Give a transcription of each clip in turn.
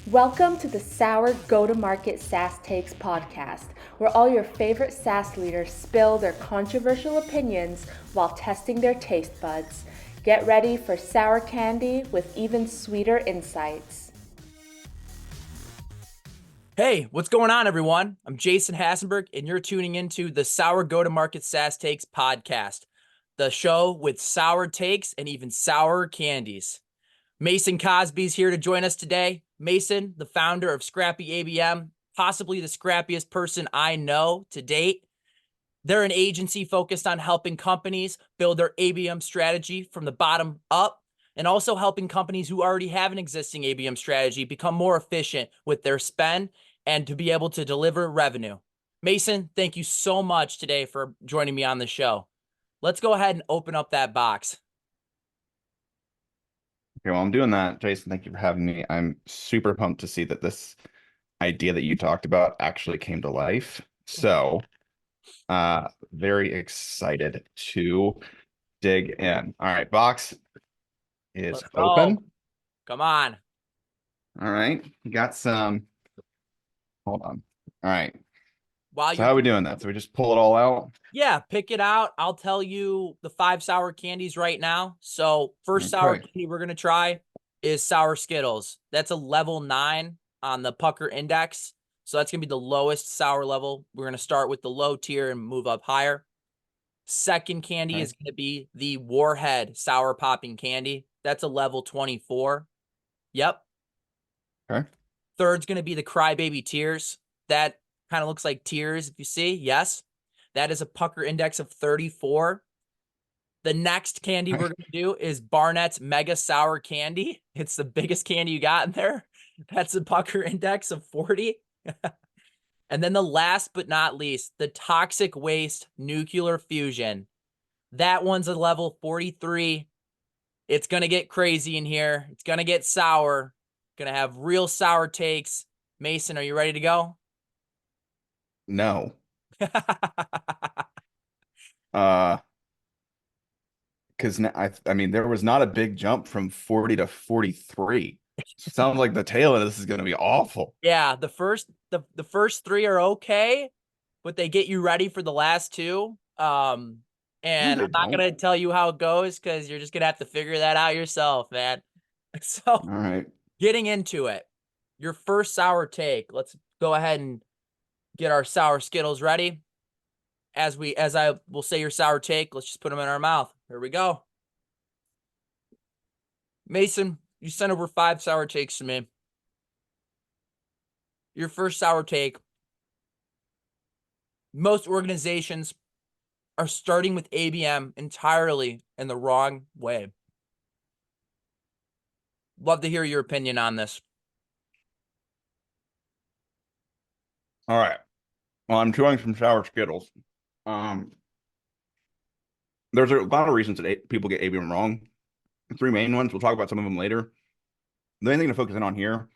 Welcome to the Sour Go-to-Market SaaS Takes podcast, where all your favorite SaaS leaders spill their controversial opinions while testing their taste buds. Get ready for sour candy with even sweeter insights. Hey, what's going on, everyone? I'm Jason Hassenberg, and you're tuning into the Sour Go-to-Market SaaS Takes podcast, the show with sour takes and even sour candies. Mason Cosby's here to join us today. Mason, the founder of Scrappy ABM, possibly the scrappiest person I know to date. They're an agency focused on helping companies build their ABM strategy from the bottom up, and also helping companies who already have an existing ABM strategy become more efficient with their spend and to be able to deliver revenue. Mason, thank you so much today for joining me on the show. Let's go ahead and open up that box. Okay, well, I'm doing that. Jason, thank you for having me. I'm super pumped to see that this idea that you talked about actually came to life. So, very excited to dig in. All right, box is Let's open. go. Come on. All right, you got some. Hold on. All right. While So you're how are we doing that? So we just pull it all out? Yeah, pick it out. I'll tell you the 5 sour candies right now. So first sour Okay. candy we're going to try is sour Skittles. That's a level 9 on the Pucker Index. So that's going to be the lowest sour level. We're going to start with the low tier and move up higher. Second candy Okay. is going to be the Warhead Sour Popping Candy. That's a level 24. Yep. Okay. Third's going to be the Crybaby Tears. That kind of looks like tears, if you see. Yes. That is a pucker index of 34. The next candy we're going to do is Barnett's Mega Sour Candy. It's the biggest candy you got in there. That's a pucker index of 40. And then the last but not least, the Toxic Waste Nuclear Fusion. That one's a level 43. It's going to get crazy in here. It's going to get sour. Going to have real sour takes. Mason, are you ready to go? No. Uh, because I mean, there was not a big jump from 40 to 43. Sounds like the tail end of this is going to be awful. Yeah, the first 3 are okay, but they get you ready for the last 2. No, And they I'm not don't. gonna tell you how it goes because you're just gonna have to figure that out yourself, man. So All right. getting into it, your first sour take. Let's go ahead and get our sour Skittles ready. As I will say your sour take, let's just put them in our mouth. Here we go. Mason, you sent over 5 sour takes to me. Your first sour take. Most organizations are starting with ABM entirely in the wrong way. Love to hear your opinion on this. All right. Well, I'm chewing some sour Skittles. Um, there's a lot of reasons that people get ABM wrong. 3 main ones. We'll talk about some of them later. The main thing to focus in on here.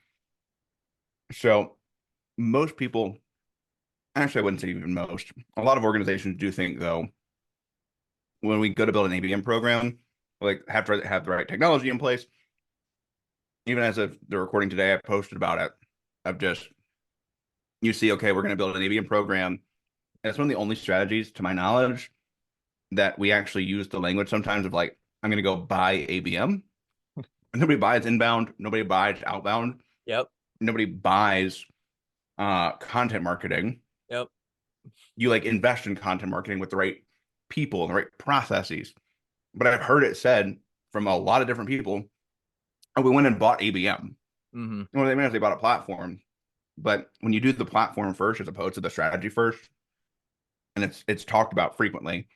So most people, actually, I wouldn't say even most. A lot of organizations do think though, when we go to build an ABM program, like have to have the right technology in place. Even as of the recording today, I posted about it. Of just you see, okay, we're going to build an ABM program. And it's one of the only strategies, to my knowledge, that we actually use the language sometimes of like, I'm going to go buy ABM. Nobody buys inbound. Nobody buys outbound. Yep. Nobody buys content marketing. Yep. You like invest in content marketing with the right people and the right processes. But I've heard it said from a lot of different people, oh, we went and bought ABM. Mm-hmm. Well, they mean they bought a platform. But when you do the platform first as opposed to the strategy first, and it's talked about frequently,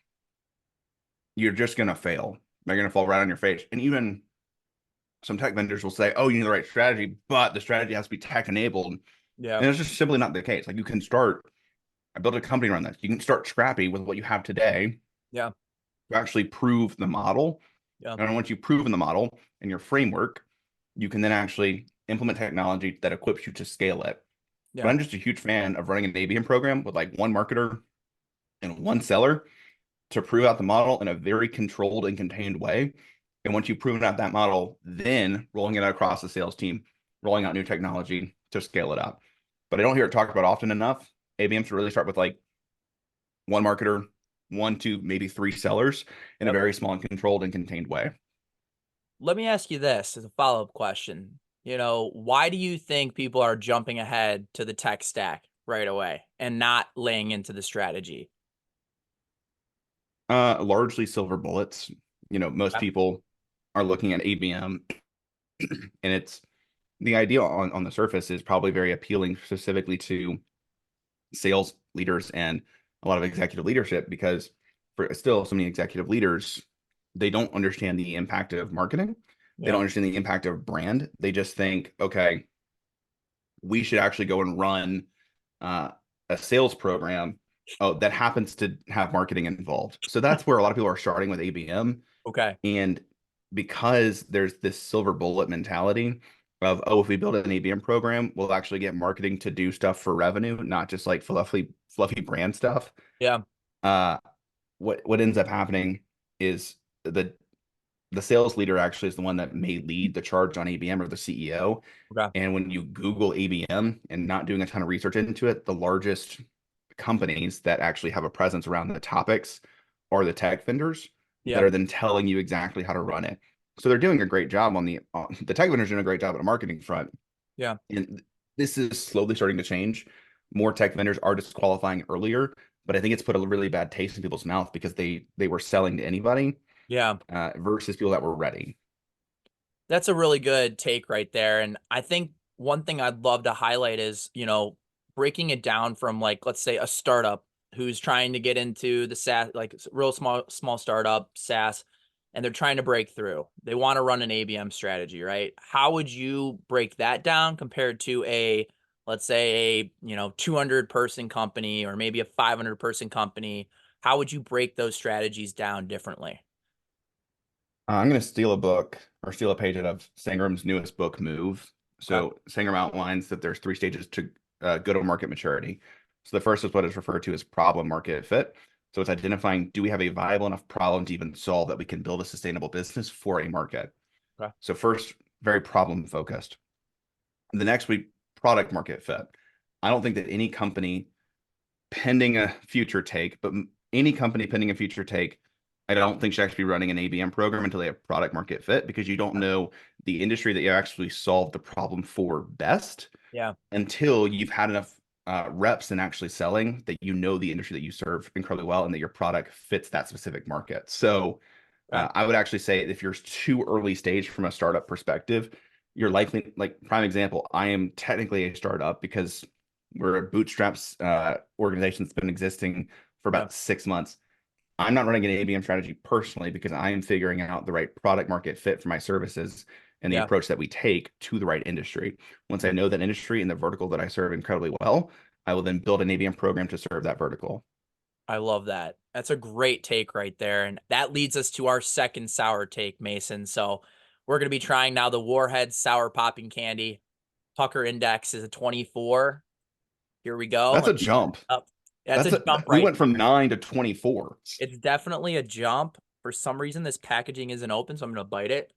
you're just going to fail. They're going to fall right on your face. And even some tech vendors will say, oh, you need the right strategy, but the strategy has to be tech enabled. Yeah. And it's just simply not the case. Like you can start, I built a company around this. You can start Scrappy with what you have today Yeah. to actually prove the model. Yeah. And once you've proven the model and your framework, you can then actually implement technology that equips you to scale it. But Yeah. I'm just a huge fan of running an ABM program with like one marketer and one seller to prove out the model in a very controlled and contained way. And once you've proven out that model, then rolling it out across the sales team, rolling out new technology to scale it up. But I don't hear it talked about often enough. ABM should really start with like one marketer, one, two, maybe three sellers in a very small and controlled and contained way. Let me ask you this as a follow-up question. Why do you think people are jumping ahead to the tech stack right away and not laying into the strategy? Largely silver bullets. Most people are looking at ABM, and it's the idea on the surface is probably very appealing specifically to sales leaders and a lot of executive leadership, because for still so many executive leaders, they don't understand the impact of marketing. They don't understand the impact of brand. They just think, okay, we should actually go and run a sales program that happens to have marketing involved. So that's where a lot of people are starting with ABM. Okay. And because there's this silver bullet mentality of, oh, if we build an ABM program, we'll actually get marketing to do stuff for revenue, not just like fluffy brand stuff. Yeah. What ends up happening is the sales leader actually is the one that may lead the charge on ABM, or the CEO. Okay. And when you Google ABM and not doing a ton of research into it, the largest companies that actually have a presence around the topics are the tech vendors that are then telling you exactly how to run it. So they're doing a great job on the tech vendors doing a great job on the marketing front. Yeah. And this is slowly starting to change. More tech vendors are disqualifying earlier, but I think it's put a really bad taste in people's mouth because they were selling to anybody. Yeah. Versus people that were ready. That's a really good take right there. And I think one thing I'd love to highlight is, breaking it down from, like, let's say a startup who's trying to get into the SaaS, like real small startup SaaS, and they're trying to break through. They want to run an ABM strategy, right? How would you break that down compared to let's say a 200 person company, or maybe a 500 person company? How would you break those strategies down differently? I'm going to steal a page out of Sangram's newest book, Move. So Sangram outlines that there's 3 stages to go-to-market maturity. So the first is what is referred to as problem market fit. So it's identifying, do we have a viable enough problem to even solve that we can build a sustainable business for a market? Okay. So first, very problem focused. The next week, product market fit. I don't think that any company pending a future take, but any company pending a future take, I don't think should actually be running an ABM program until they have product market fit, because you don't know the industry that you actually solve the problem for best until you've had enough reps and actually selling that you know the industry that you serve incredibly well and that your product fits that specific market. So I would actually say if you're too early stage from a startup perspective, you're likely, like prime example, I am technically a startup because we're a bootstraps organization that's been existing for about 6 months. I'm not running an ABM strategy personally because I am figuring out the right product market fit for my services and the approach that we take to the right industry. Once I know that industry and the vertical that I serve incredibly well, I will then build an ABM program to serve that vertical. I love that. That's a great take right there. And that leads us to our second sour take, Mason. So we're going to be trying now the Warhead Sour Popping Candy. Pucker Index is a 24. Here we go. That's a jump. That's a jump, we right? went from 9 to 24. It's definitely a jump. For some reason, this packaging isn't open, so I'm going to bite it.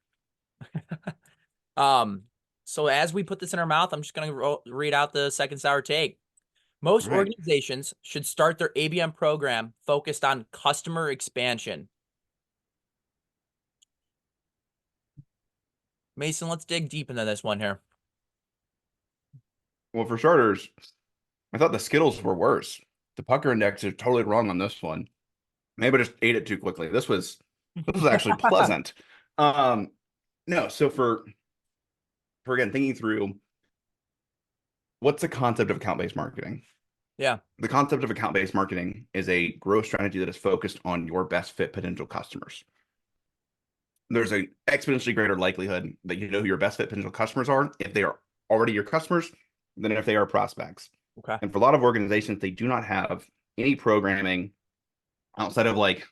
So as we put this in our mouth, I'm just going to read out the second sour take. Most organizations should start their ABM program focused on customer expansion. Mason, let's dig deep into this one here. Well, for starters, I thought the Skittles were worse. The Pucker Index is totally wrong on this one. Maybe I just ate it too quickly. This was actually pleasant. No, so for again, thinking through what's the concept of account-based marketing? Yeah. The concept of account-based marketing is a growth strategy that is focused on your best fit potential customers. There's an exponentially greater likelihood that you know who your best fit potential customers are if they are already your customers than if they are prospects. Okay. And for a lot of organizations, they do not have any programming outside of like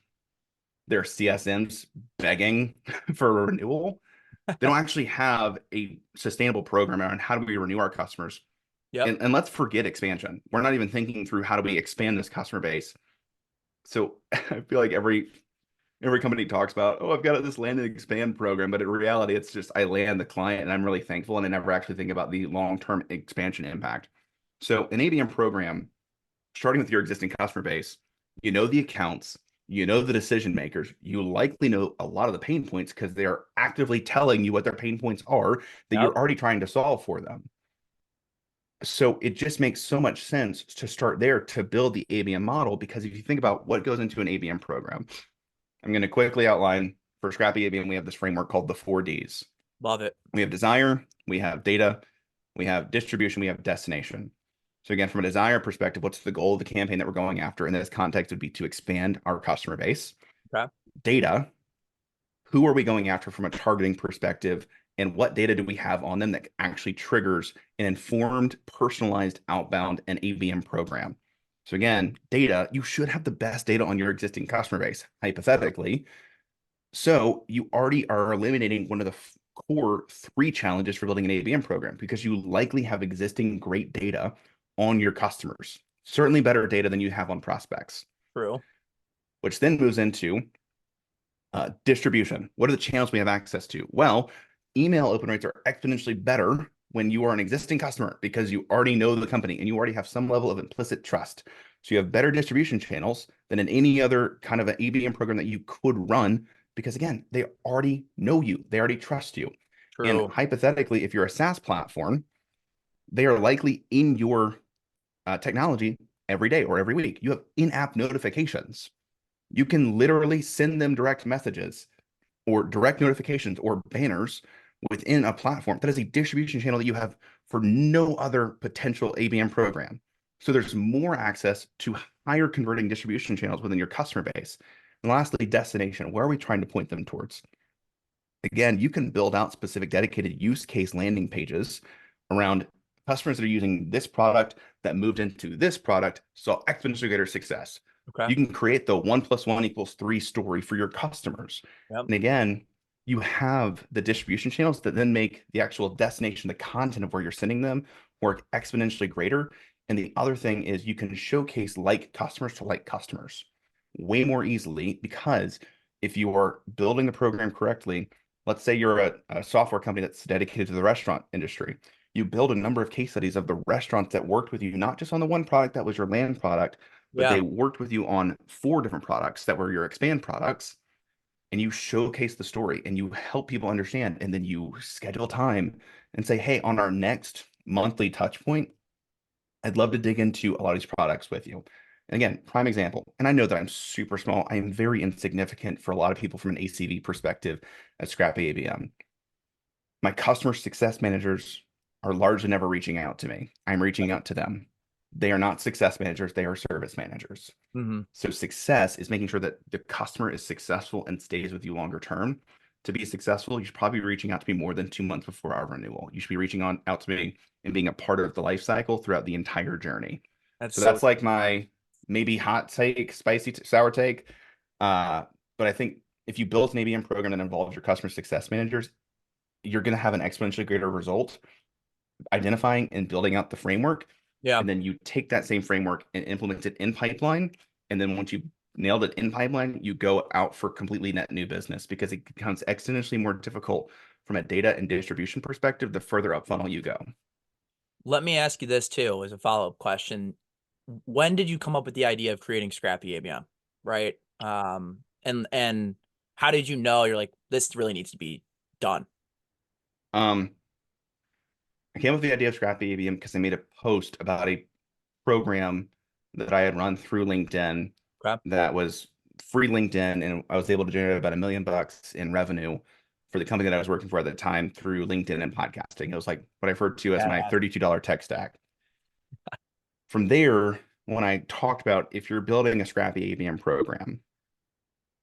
their CSMs begging for a renewal. They don't actually have a sustainable program around how do we renew our customers. Yep. And let's forget expansion. We're not even thinking through how do we expand this customer base. So I feel like every every company talks about, oh, I've got this land and expand program, but in reality, it's just I land the client and I'm really thankful, and I never actually think about the long-term expansion impact. So an ABM program, starting with your existing customer base, you know the accounts, you know the decision makers, you likely know a lot of the pain points because they are actively telling you what their pain points are that Yep. you're already trying to solve for them. So it just makes so much sense to start there to build the ABM model, because if you think about what goes into an ABM program, I'm going to quickly outline for Scrappy ABM, we have this framework called the 4Ds. Love it. We have desire, we have data, we have distribution, we have destination. So again, from a desire perspective, what's the goal of the campaign that we're going after? In this context would be to expand our customer base. Okay. Data, who are we going after from a targeting perspective? And what data do we have on them that actually triggers an informed, personalized outbound and ABM program? So again, data, you should have the best data on your existing customer base, hypothetically. So you already are eliminating one of the core 3 challenges for building an ABM program, because you likely have existing great data on your customers, certainly better data than you have on prospects, True. which then moves into distribution. What are the channels we have access to? Well, email open rates are exponentially better when you are an existing customer, because you already know the company and you already have some level of implicit trust. So you have better distribution channels than in any other kind of an ABM program that you could run, because again, they already know you, they already trust you. And True. hypothetically, if you're a SaaS platform, they are likely in your technology every day or every week. You have in-app notifications. You can literally send them direct messages or direct notifications or banners within a platform. That is a distribution channel that you have for no other potential ABM program. So there's more access to higher converting distribution channels within your customer base. And lastly, destination. Where are we trying to point them towards? Again, you can build out specific dedicated use case landing pages around customers that are using this product that moved into this product, saw exponentially greater success. Okay. You can create the 1+1=3 story for your customers. Yep. And again, you have the distribution channels that then make the actual destination, the content of where you're sending them, work exponentially greater. And the other thing is you can showcase like customers to like customers way more easily, because if you are building the program correctly, let's say you're a software company that's dedicated to the restaurant industry. You build a number of case studies of the restaurants that worked with you, not just on the one product that was your land product, but Yeah. they worked with you on 4 different products that were your expand products. And you showcase the story and you help people understand. And then you schedule time and say, hey, on our next monthly touch point, I'd love to dig into a lot of these products with you. And again, prime example. And I know that I'm super small. I am very insignificant for a lot of people from an ACV perspective at Scrappy ABM. My customer success managers are largely never reaching out to me. I'm reaching out to them. They are not success managers, they are service managers. Mm-hmm. So success is making sure that the customer is successful and stays with you longer term. To be successful, you should probably be reaching out to me more than 2 months before our renewal. You should be reaching out to me and being a part of the life cycle throughout the entire journey. That's So so that's like my maybe hot take, spicy, sour take. But I think if you build an ABM program that involves your customer success managers, you're going to have an exponentially greater result identifying and building out the framework. yeah. And then you take that same framework and implement it in pipeline. And then once you nailed it in pipeline, you go out for completely net new business, because it becomes exponentially more difficult from a data and distribution perspective the further up funnel you go. Let me ask you this too, as a follow-up question. When did you come up with the idea of creating Scrappy ABM? Right. And how did you know you're like, this really needs to be done? I came up with the idea of Scrappy ABM because I made a post about a program that I had run through LinkedIn Okay. that was free LinkedIn, and I was able to generate about $1 million in revenue for the company that I was working for at the time through LinkedIn and podcasting. It was like what I referred to as my Yeah. $32 tech stack. From there, when I talked about if you're building a Scrappy ABM program,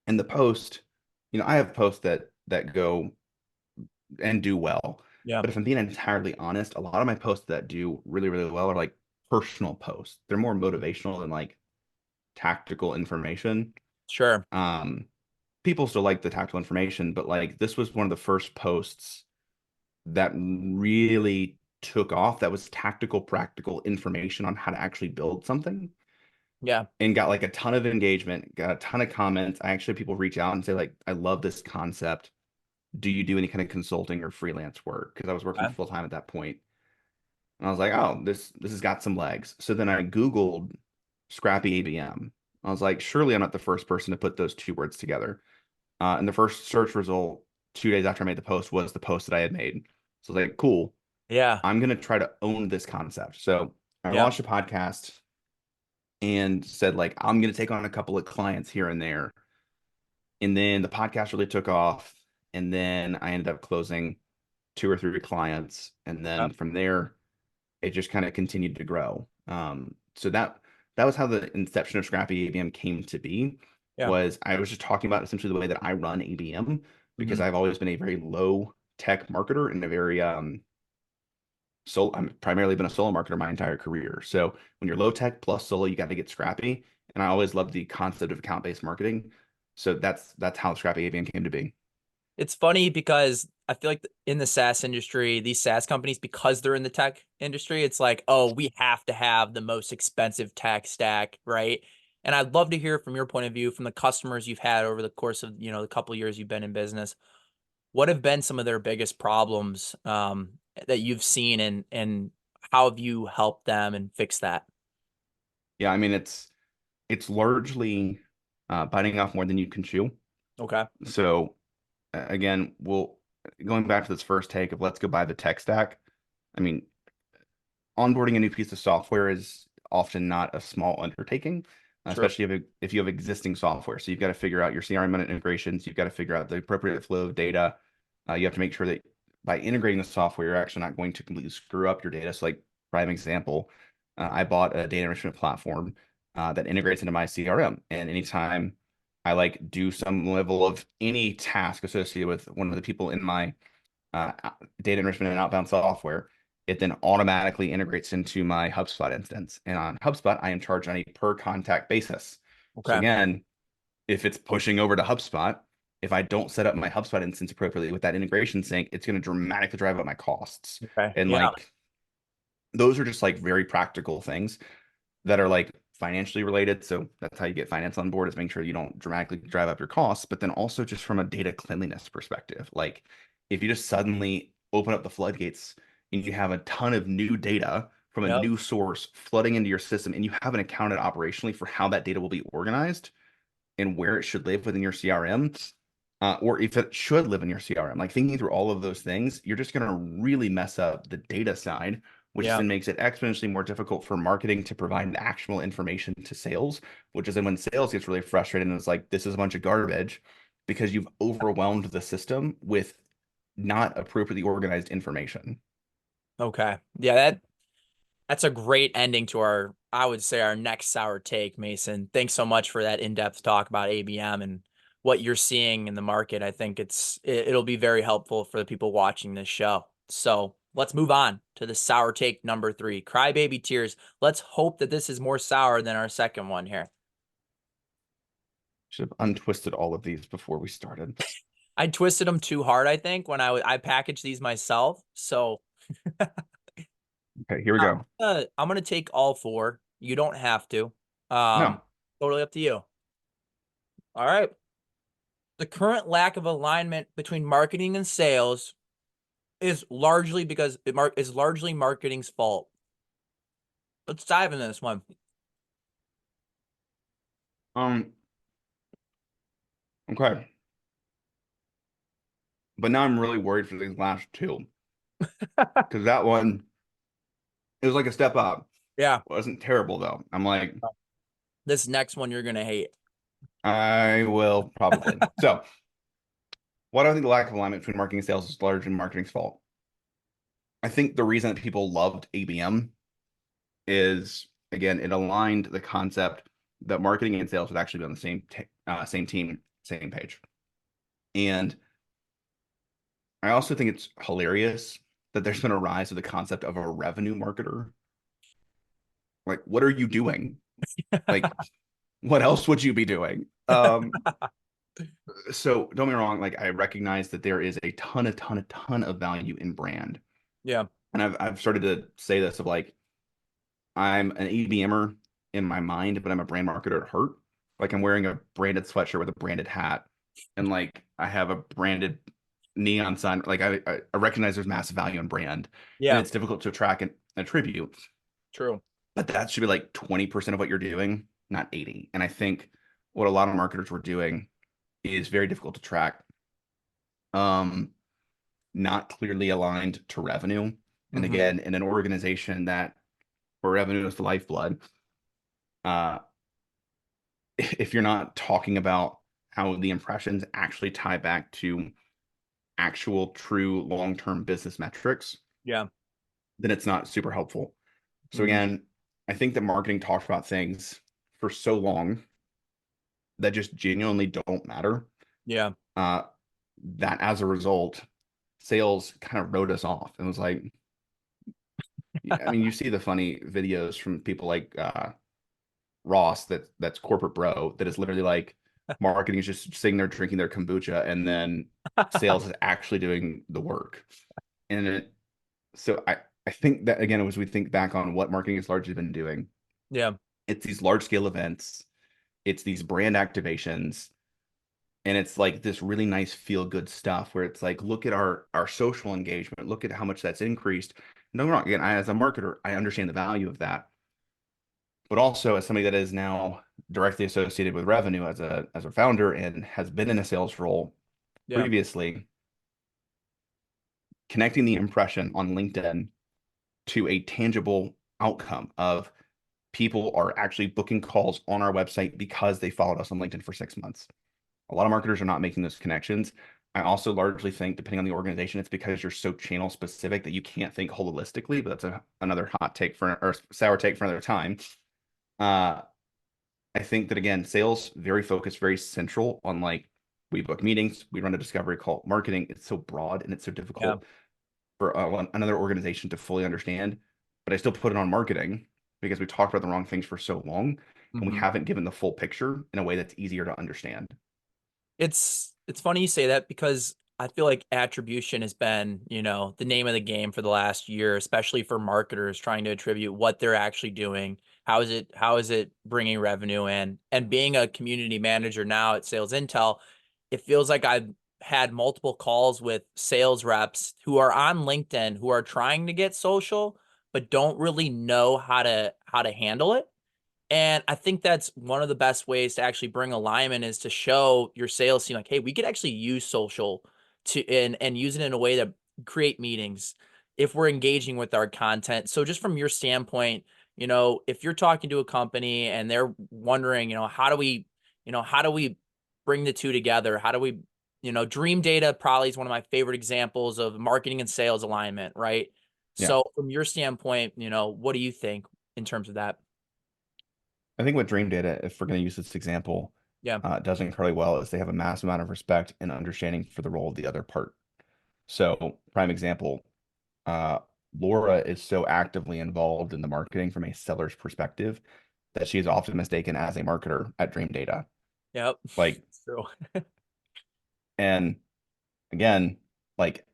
in the post, I have posts that go and do well. Yeah. But if I'm being entirely honest, a lot of my posts that do really, really well are like personal posts. They're more motivational than like tactical information. Sure. People still like the tactical information, but like this was one of the first posts that really took off that was tactical, practical information on how to actually build something. Yeah. and got like a ton of engagement, got a ton of comments. I actually, people reach out and say like, I love this concept. Do you do any kind of consulting or freelance work? Because I was working Okay. full time at that point. And I was like, oh, this has got some legs. So then I Googled Scrappy ABM. I was like, surely I'm not the first person to put those two words together. And the first search result 2 days after I made the post was the post that I had made. So I was like, cool, Yeah. I'm gonna try to own this concept. So I Yeah. launched a podcast and said like, I'm gonna take on a couple of clients here and there. And then the podcast really took off. And then I ended up closing 2 or 3 clients. And Yeah. then from there, it just kind of continued to grow. So that was how the inception of Scrappy ABM came to be. Yeah. Was I was just talking about essentially the way that I run ABM because Mhm. I've always been a very low tech marketer and a very so I'm primarily been a solo marketer my entire career. So when you're low tech plus solo, you got to get scrappy. And I always loved the concept of account-based marketing. So that's how Scrappy ABM came to be. It's funny because I feel like in the SaaS industry, these SaaS companies, because they're in the tech industry, it's like, oh, we have to have the most expensive tech stack, right? And I'd love to hear from your point of view, from the customers you've had over the course of, the couple of years you've been in business. What have been some of their biggest problems that you've seen, and how have you helped them and fix that? Yeah, I mean it's largely biting off more than you can chew. Okay. So again, we'll going back to this first take of let's go buy the tech stack. I mean, onboarding a new piece of software is often not a small undertaking, True. especially if you have existing software. So you've got to figure out your CRM integrations. You've got to figure out the appropriate flow of data. You have to make sure that by integrating the software, you're actually not going to completely screw up your data. So, like prime example, I bought a data enrichment platform that integrates into my CRM, and anytime I like do some level of any task associated with one of the people in my uh, data enrichment and outbound software, it then automatically integrates into my HubSpot instance. And on HubSpot, I am charged on a per contact basis. So Okay. again, if it's pushing over to HubSpot, if I don't set up my HubSpot instance appropriately with that integration sync, it's going to dramatically drive up my costs. Okay. And Yeah. like those are just like very practical things that are like financially related. So that's how you get finance on board, is making sure you don't dramatically drive up your costs, but then also just from a data cleanliness perspective. Like if you just suddenly open up the floodgates and you have a ton of new data from a Yep. new source flooding into your system and you haven't accounted operationally for how that data will be organized and where it should live within your CRM, or if it should live in your CRM, like thinking through all of those things, you're just going to really mess up the data side, which Yeah. then makes it exponentially more difficult for marketing to provide actionable information to sales, which is then when sales gets really frustrated and it's like, this is a bunch of garbage because you've overwhelmed the system with not appropriately organized information. Okay. Yeah, that's a great ending to our, I would say, our next sour take, Mason. Thanks so much for that in-depth talk about ABM and what you're seeing in the market. I think it'll be very helpful for the people watching this show. So let's move on to the sour take number 3, crybaby tears. Let's hope that this is more sour than our second one here. Should have untwisted all of these before we started. I twisted them too hard, I think, when I packaged these myself. So Okay, here we go. I'm gonna take all 4. You don't have to. Um, No. totally up to you. All right. The current lack of alignment between marketing and sales is largely because is largely marketing's fault. Let's dive into this one. Um, okay. But now I'm really worried for these last two because that one, it was like a step up. Yeah. Wasn't terrible though. I'm like, This next one you're gonna hate. I will probably. So, why do I think the lack of alignment between marketing and sales is largely marketing's fault? I think the reason that people loved ABM is again, it aligned the concept that marketing and sales would actually be on the same team, same page. And I also think it's hilarious that there's been a rise of the concept of a revenue marketer. Like, what are you doing? Like, what else would you be doing? So don't get me wrong, like I recognize that there is a ton of value in brand. Yeah. And I've started to say this of like, I'm an EBMer in my mind, but I'm a brand marketer at heart. Like I'm wearing a branded sweatshirt with a branded hat, and like I have a branded neon sign. Like I recognize there's massive value in brand, and Yeah, it's difficult to track and attribute. true. But that should be like 20% of what you're doing, not 80. And I think what a lot of marketers were doing is very difficult to track. Um, Not clearly aligned to revenue. And Hmm. again, in an organization that where revenue is the lifeblood, uh, if you're not talking about how the impressions actually tie back to actual true long-term business metrics, Yeah. then it's not super helpful. So Hmm. again, I think that marketing talks about things for so long that just genuinely don't matter. Yeah. Uh, that as a result, sales kind of wrote us off and was like, I mean, you see the funny videos from people like Ross that's corporate bro that is literally like marketing is just sitting there drinking their kombucha and then sales is actually doing the work. And so I think that again, as we think back on what marketing has largely been doing, Yeah. it's these large scale events, it's these brand activations, and it's like this really nice feel good stuff where it's like, look at our social engagement, look at how much that's increased. No wrong, again, as a marketer, I understand the value of that, but also as somebody that is now directly associated with revenue as a founder and has been in a sales role Yeah. previously, connecting the impression on LinkedIn to a tangible outcome of people are actually booking calls on our website because they followed us on LinkedIn for 6 months. A lot of marketers are not making those connections. I also largely think, depending on the organization, it's because you're so channel specific that you can't think holistically. But that's another hot take for or sour take for another time. Uh, I think that again, sales very focused, very central on like we book meetings, we run a discovery call. Marketing, it's so broad and it's so Yeah. difficult for another organization to fully understand. But I still put it on marketing because we talked about the wrong things for so long, and we Hmm. haven't given the full picture in a way that's easier to understand. It's funny you say that because I feel like attribution has been, the name of the game for the last year, especially for marketers trying to attribute what they're actually doing. How is it bringing revenue in? And being a community manager now at Sales Intel, it feels like I've had multiple calls with sales reps who are on LinkedIn who are trying to get social but don't really know how to handle it. And I think that's one of the best ways to actually bring alignment is to show your sales team like, hey, we could actually use social and use it in a way to create meetings if we're engaging with our content. So just from your standpoint, if you're talking to a company and they're wondering, how do we bring the two together? How do we, dream data probably is one of my favorite examples of marketing and sales alignment, right? Yeah. So from your standpoint, what do you think in terms of that? I think what Dream Data, if we're going to use this example, Yeah. does incredibly well is they have a massive amount of respect and understanding for the role of the other part. So, prime example, uh, Laura is so actively involved in the marketing from a seller's perspective that she is often mistaken as a marketer at Dream Data. Yep. Like, True. and again, like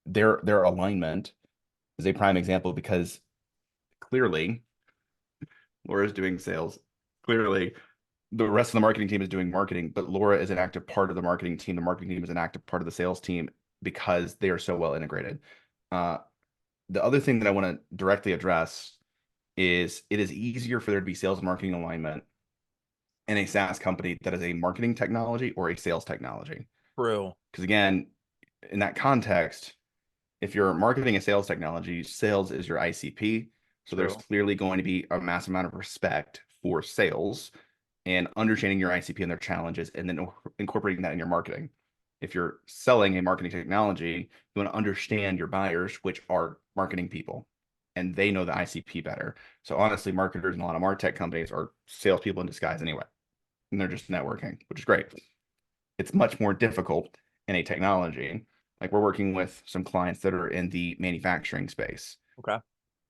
their alignment is a prime example because clearly Laura's doing sales. Clearly, the rest of the marketing team is doing marketing, but Laura is an active part of the marketing team. The marketing team is an active part of the sales team because they are so well integrated. Uh, the other thing that I want to directly address is it is easier for there to be sales and marketing alignment in a SaaS company that is a marketing technology or a sales technology. True. Because again, in that context, if you're marketing a sales technology, sales is your ICP. So there's True. clearly going to be a massive amount of respect for sales and understanding your ICP and their challenges, and then incorporating that in your marketing. If you're selling a marketing technology, you want to understand your buyers, which are marketing people, and they know the ICP better. So honestly, marketers in a lot of MarTech companies are salespeople in disguise anyway, and they're just networking, which is great. It's much more difficult in a technology. Like we're working with some clients that are in the manufacturing space. Okay.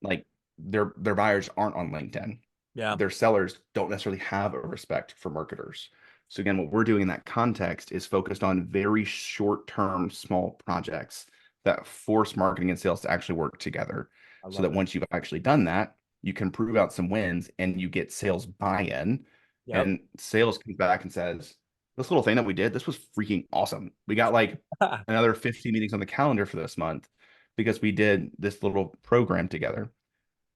Like their buyers aren't on LinkedIn. Yeah. Their sellers don't necessarily have a respect for marketers. So again, what we're doing in that context is focused on very short-term small projects that force marketing and sales to actually work together. I So love that it. once you've actually done that, you can prove out some wins and you get sales buy-in. Yep. And sales comes back and says, this little thing that we did, this was freaking awesome. We got like another 50 meetings on the calendar for this month because we did this little program together.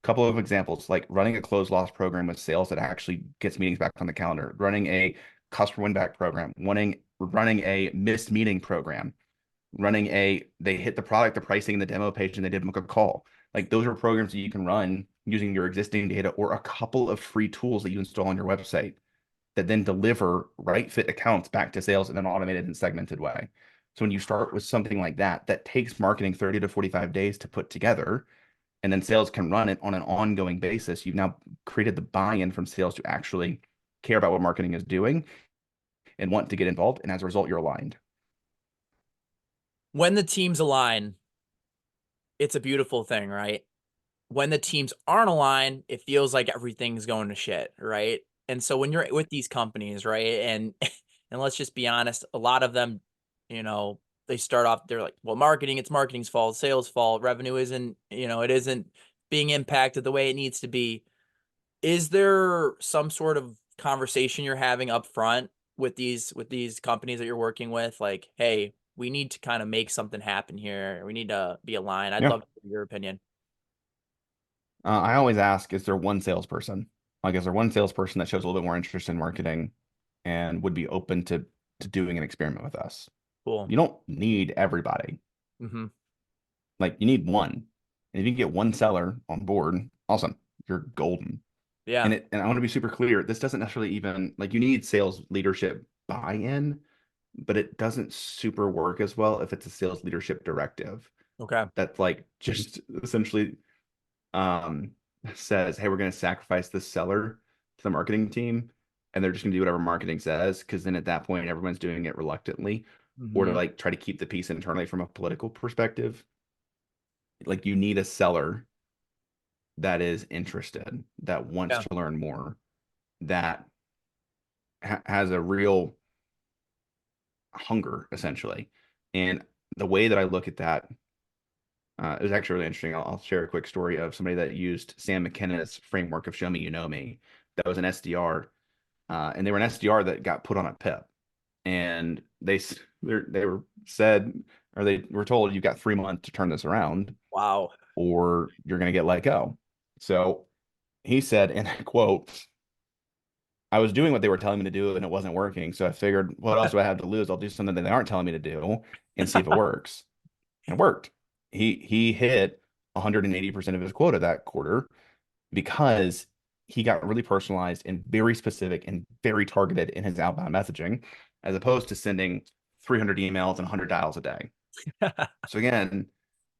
Couple of examples, like running a closed loss program with sales that actually gets meetings back on the calendar, running a customer win back program, running a missed meeting program, they hit the product, the pricing, the demo page, and they didn't book a call. Like those are programs that you can run using your existing data or a couple of free tools that you install on your website that then deliver right fit accounts back to sales in an automated and segmented way. So when you start with something like that, that takes marketing 30 to 45 days to put together, and then sales can run it on an ongoing basis. You've now created the buy-in from sales to actually care about what marketing is doing and want to get involved. And as a result, you're aligned. When the teams align, it's a beautiful thing, right? When the teams aren't aligned, it feels like everything's going to shit, right? And so when you're with these companies, right, and and let's just be honest, a lot of them, they start off, they're like, well, it's marketing's fault, sales fault, revenue isn't, it isn't being impacted the way it needs to be. Is there some sort of conversation you're having up front with these companies that you're working with? Like, hey, we need to kind of make something happen here. We need to be aligned. I'd Yeah. love to hear your opinion. I always ask, is there one salesperson? Like, is there one salesperson that shows a little bit more interest in marketing and would be open to doing an experiment with us? Cool. You don't need everybody. Mm-hmm. Like, you need one. And if you can get one seller on board, awesome. You're golden. Yeah. And I want to be super clear. This doesn't necessarily even like you need sales leadership buy-in, but it doesn't super work as well if it's a sales leadership directive Okay. that's like just essentially um says, hey, we're going to sacrifice this seller to the marketing team, and they're just going to do whatever marketing says, because then at that point everyone's doing it reluctantly, or to Mm-hmm. like try to keep the peace internally from a political perspective. Like you need a seller that is interested, that wants Yeah. to learn more, that has a real hunger essentially. And the way that I look at that, it was actually really interesting. I'll share a quick story of somebody that used Sam McKenna's framework of Show Me You Know Me. That was an SDR, and they were an SDR that got put on a PIP, and they were said, or they were told, you've got 3 months to turn this around, Wow. or you're going to get let go. So he said, and I quote, I was doing what they were telling me to do and it wasn't working. So I figured, what else do I have to lose? I'll do something that they aren't telling me to do and see if it works. And it worked. He hit 180% of his quota that quarter because he got really personalized and very specific and very targeted in his outbound messaging, as opposed to sending 300 emails and 100 dials a day. So again,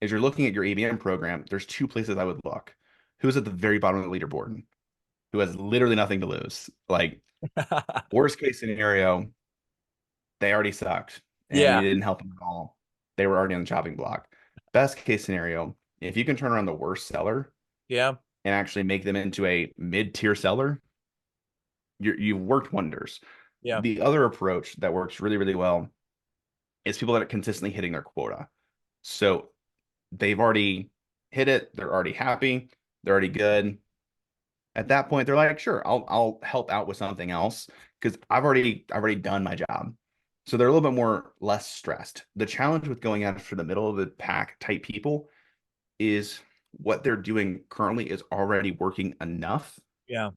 as you're looking at your ABM program, there's two places I would look. Who's at the very bottom of the leaderboard? Who has literally nothing to lose? Like, worst case scenario, they already sucked and you Yeah. didn't help them at all. They were already on the chopping block. Best case scenario, if you can turn around the worst seller Yeah. and actually make them into a mid-tier seller, you've worked wonders. Yeah. The other approach that works really, really well is people that are consistently hitting their quota. So they've already hit it, they're already happy, they're already good. At that point, they're like, sure, I'll help out with something else because I've already done my job. So they're a little bit more less stressed. The challenge with going after the middle of the pack type people is what they're doing currently is already working enough Yeah.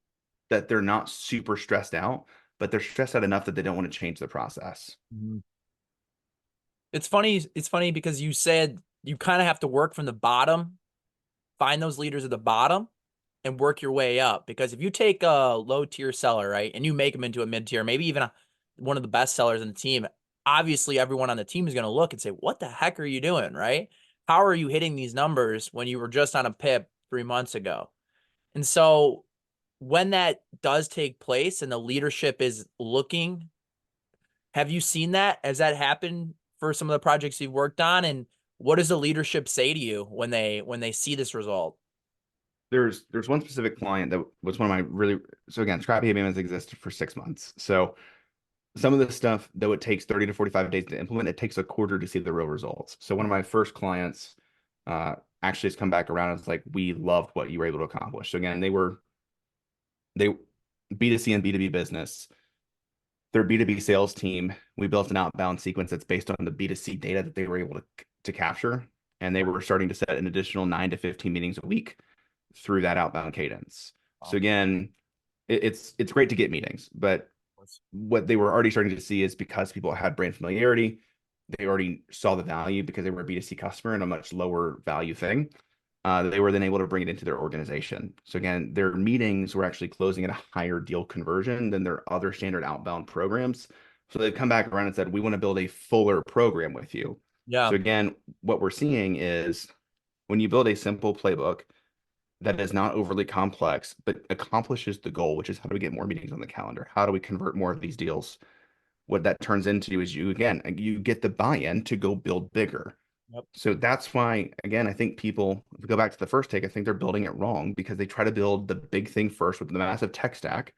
that they're not super stressed out, but they're stressed out enough that they don't want to change the process. Mm-hmm. It's funny. It's funny because you said you kind of have to work from the bottom, find those leaders at the bottom and work your way up. Because if you take a low tier seller, right, and you make them into a mid tier, maybe even one of the best sellers in the team, obviously everyone on the team is going to look and say, what the heck are you doing, right? How are you hitting these numbers when you were just on a PIP 3 months ago? And so when that does take place and the leadership is looking, have you seen that? Has that happened for some of the projects you've worked on? And what does the leadership say to you when they see this result? There's one specific client that was one of my really, so again, Scrappy ABM has existed for 6 months. So some of this stuff, though it takes 30 to 45 days to implement, it takes a quarter to see the real results. So one of my first clients, actually has come back around. It's like, we loved what you were able to accomplish. So again, they B2C and B2B business. Their B2B sales team, we built an outbound sequence that's based on the B2C data that they were able to capture. And they were starting to set an additional 9 to 15 meetings a week through that outbound cadence. So again, it's great to get meetings, but what they were already starting to see is because people had brand familiarity, they already saw the value because they were a B2C customer and a much lower value thing. They were then able to bring it into their organization. So again, their meetings were actually closing at a higher deal conversion than their other standard outbound programs. So they've come back around and said, we want to build a fuller program with you. Yeah. So again, what we're seeing is when you build a simple playbook that is not overly complex, but accomplishes the goal, which is how do we get more meetings on the calendar? How do we convert more of these deals? What that turns into is you get the buy-in to go build bigger. Yep. So that's why, again, I think people, if we go back to the first take, I think they're building it wrong because they try to build the big thing first with the massive tech stack.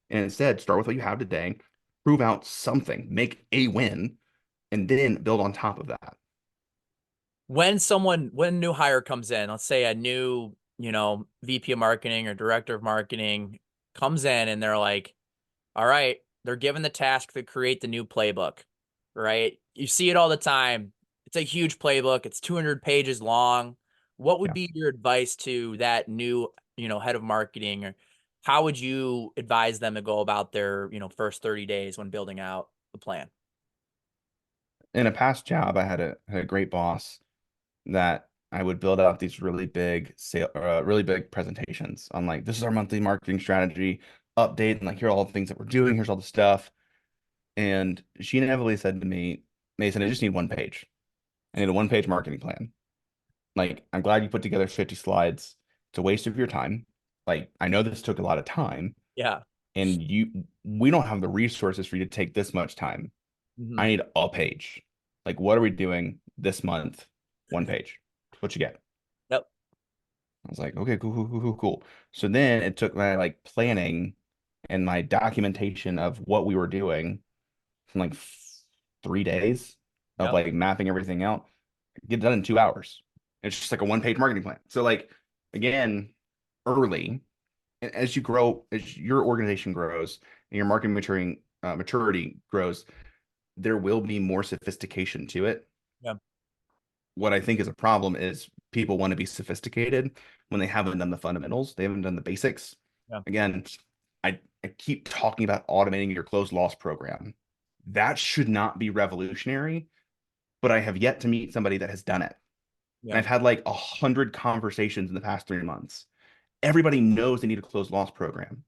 And instead, start with what you have today, prove out something, make a win, and then build on top of that. When a new hire comes in, let's say a new, VP of marketing or director of marketing comes in and they're like, all right, they're given the task to create the new playbook, right? You see it all the time. It's a huge playbook. It's 200 pages long. What would be your advice to that new, head of marketing, or how would you advise them to go about their, first 30 days when building out the plan? In a past job, I had a great boss that I would build out these really big presentations on like, this is our monthly marketing strategy update, and like, here are all the things that we're doing. Here's all the stuff. And she inevitably said to me, Mason, I just need one page. I need a one-page marketing plan. Like, I'm glad you put together 50 slides. It's a waste of your time. Like, I know this took a lot of time, Yeah. and we don't have the resources for you to take this much time. I need a page. Like, what are we doing this month? One page. What you get? Yep. I was like, okay, cool. So then it took my like planning and my documentation of what we were doing from like 3 days of Yep. like mapping everything out, get it done in 2 hours. It's just like a one-page marketing plan. So like, again, early, as you grow, as your organization grows and your marketing maturity grows, there will be more sophistication to it. Yeah. What I think is a problem is people want to be sophisticated when they haven't done the fundamentals. They haven't done the basics. Yeah. Again, I keep talking about automating your closed loss program. That should not be revolutionary, but I have yet to meet somebody that has done it. Yeah. And I've had like 100 conversations in the past 3 months. Everybody knows they need a closed loss program.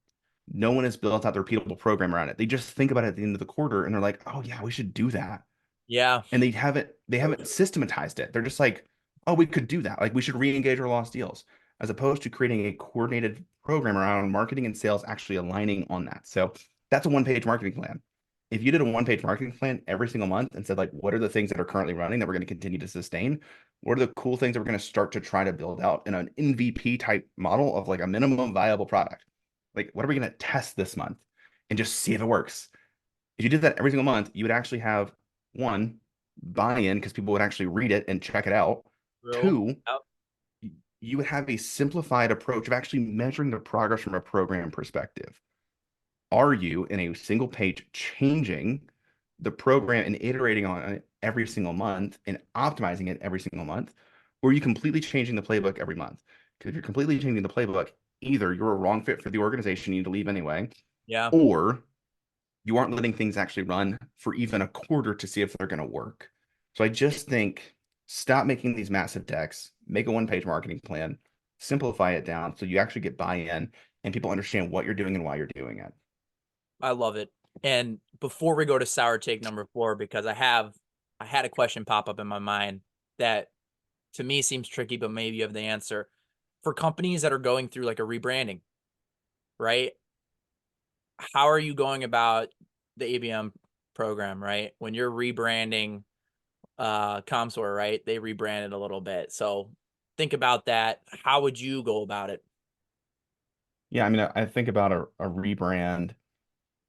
No one has built out their repeatable program around it. They just think about it at the end of the quarter and they're like, oh yeah, we should do that. Yeah. And they haven't systematized it. They're just like, oh, we could do that. Like, we should re-engage our lost deals, as opposed to creating a coordinated program around marketing and sales actually aligning on that. So that's a one-page marketing plan. If you did a one-page marketing plan every single month and said, like, what are the things that are currently running that we're going to continue to sustain? What are the cool things that we're going to start to try to build out in an MVP type model of like a minimum viable product? Like, what are we going to test this month and just see if it works? If you did that every single month, you would actually have one, buy-in because people would actually read it and check it out. Two, you would have a simplified approach of actually measuring the progress from a program perspective. Are you in a single page changing the program and iterating on it every single month and optimizing it every single month? Or are you completely changing the playbook every month? Because if you're completely changing the playbook, either you're a wrong fit for the organization, you need to leave anyway. Yeah. Or you aren't letting things actually run for even a quarter to see if they're going to work. So I just think, stop making these massive decks, make a one-page marketing plan, simplify it down so you actually get buy-in and people understand what you're doing and why you're doing it. I love it. And before we go to sour take number 4, because I had a question pop up in my mind that to me seems tricky, but maybe you have the answer. For companies that are going through like a rebranding, right? How are you going about the ABM program, right? When you're rebranding ComSort, right? They rebranded a little bit. So think about that. How would you go about it? Yeah, I mean, I think about a rebrand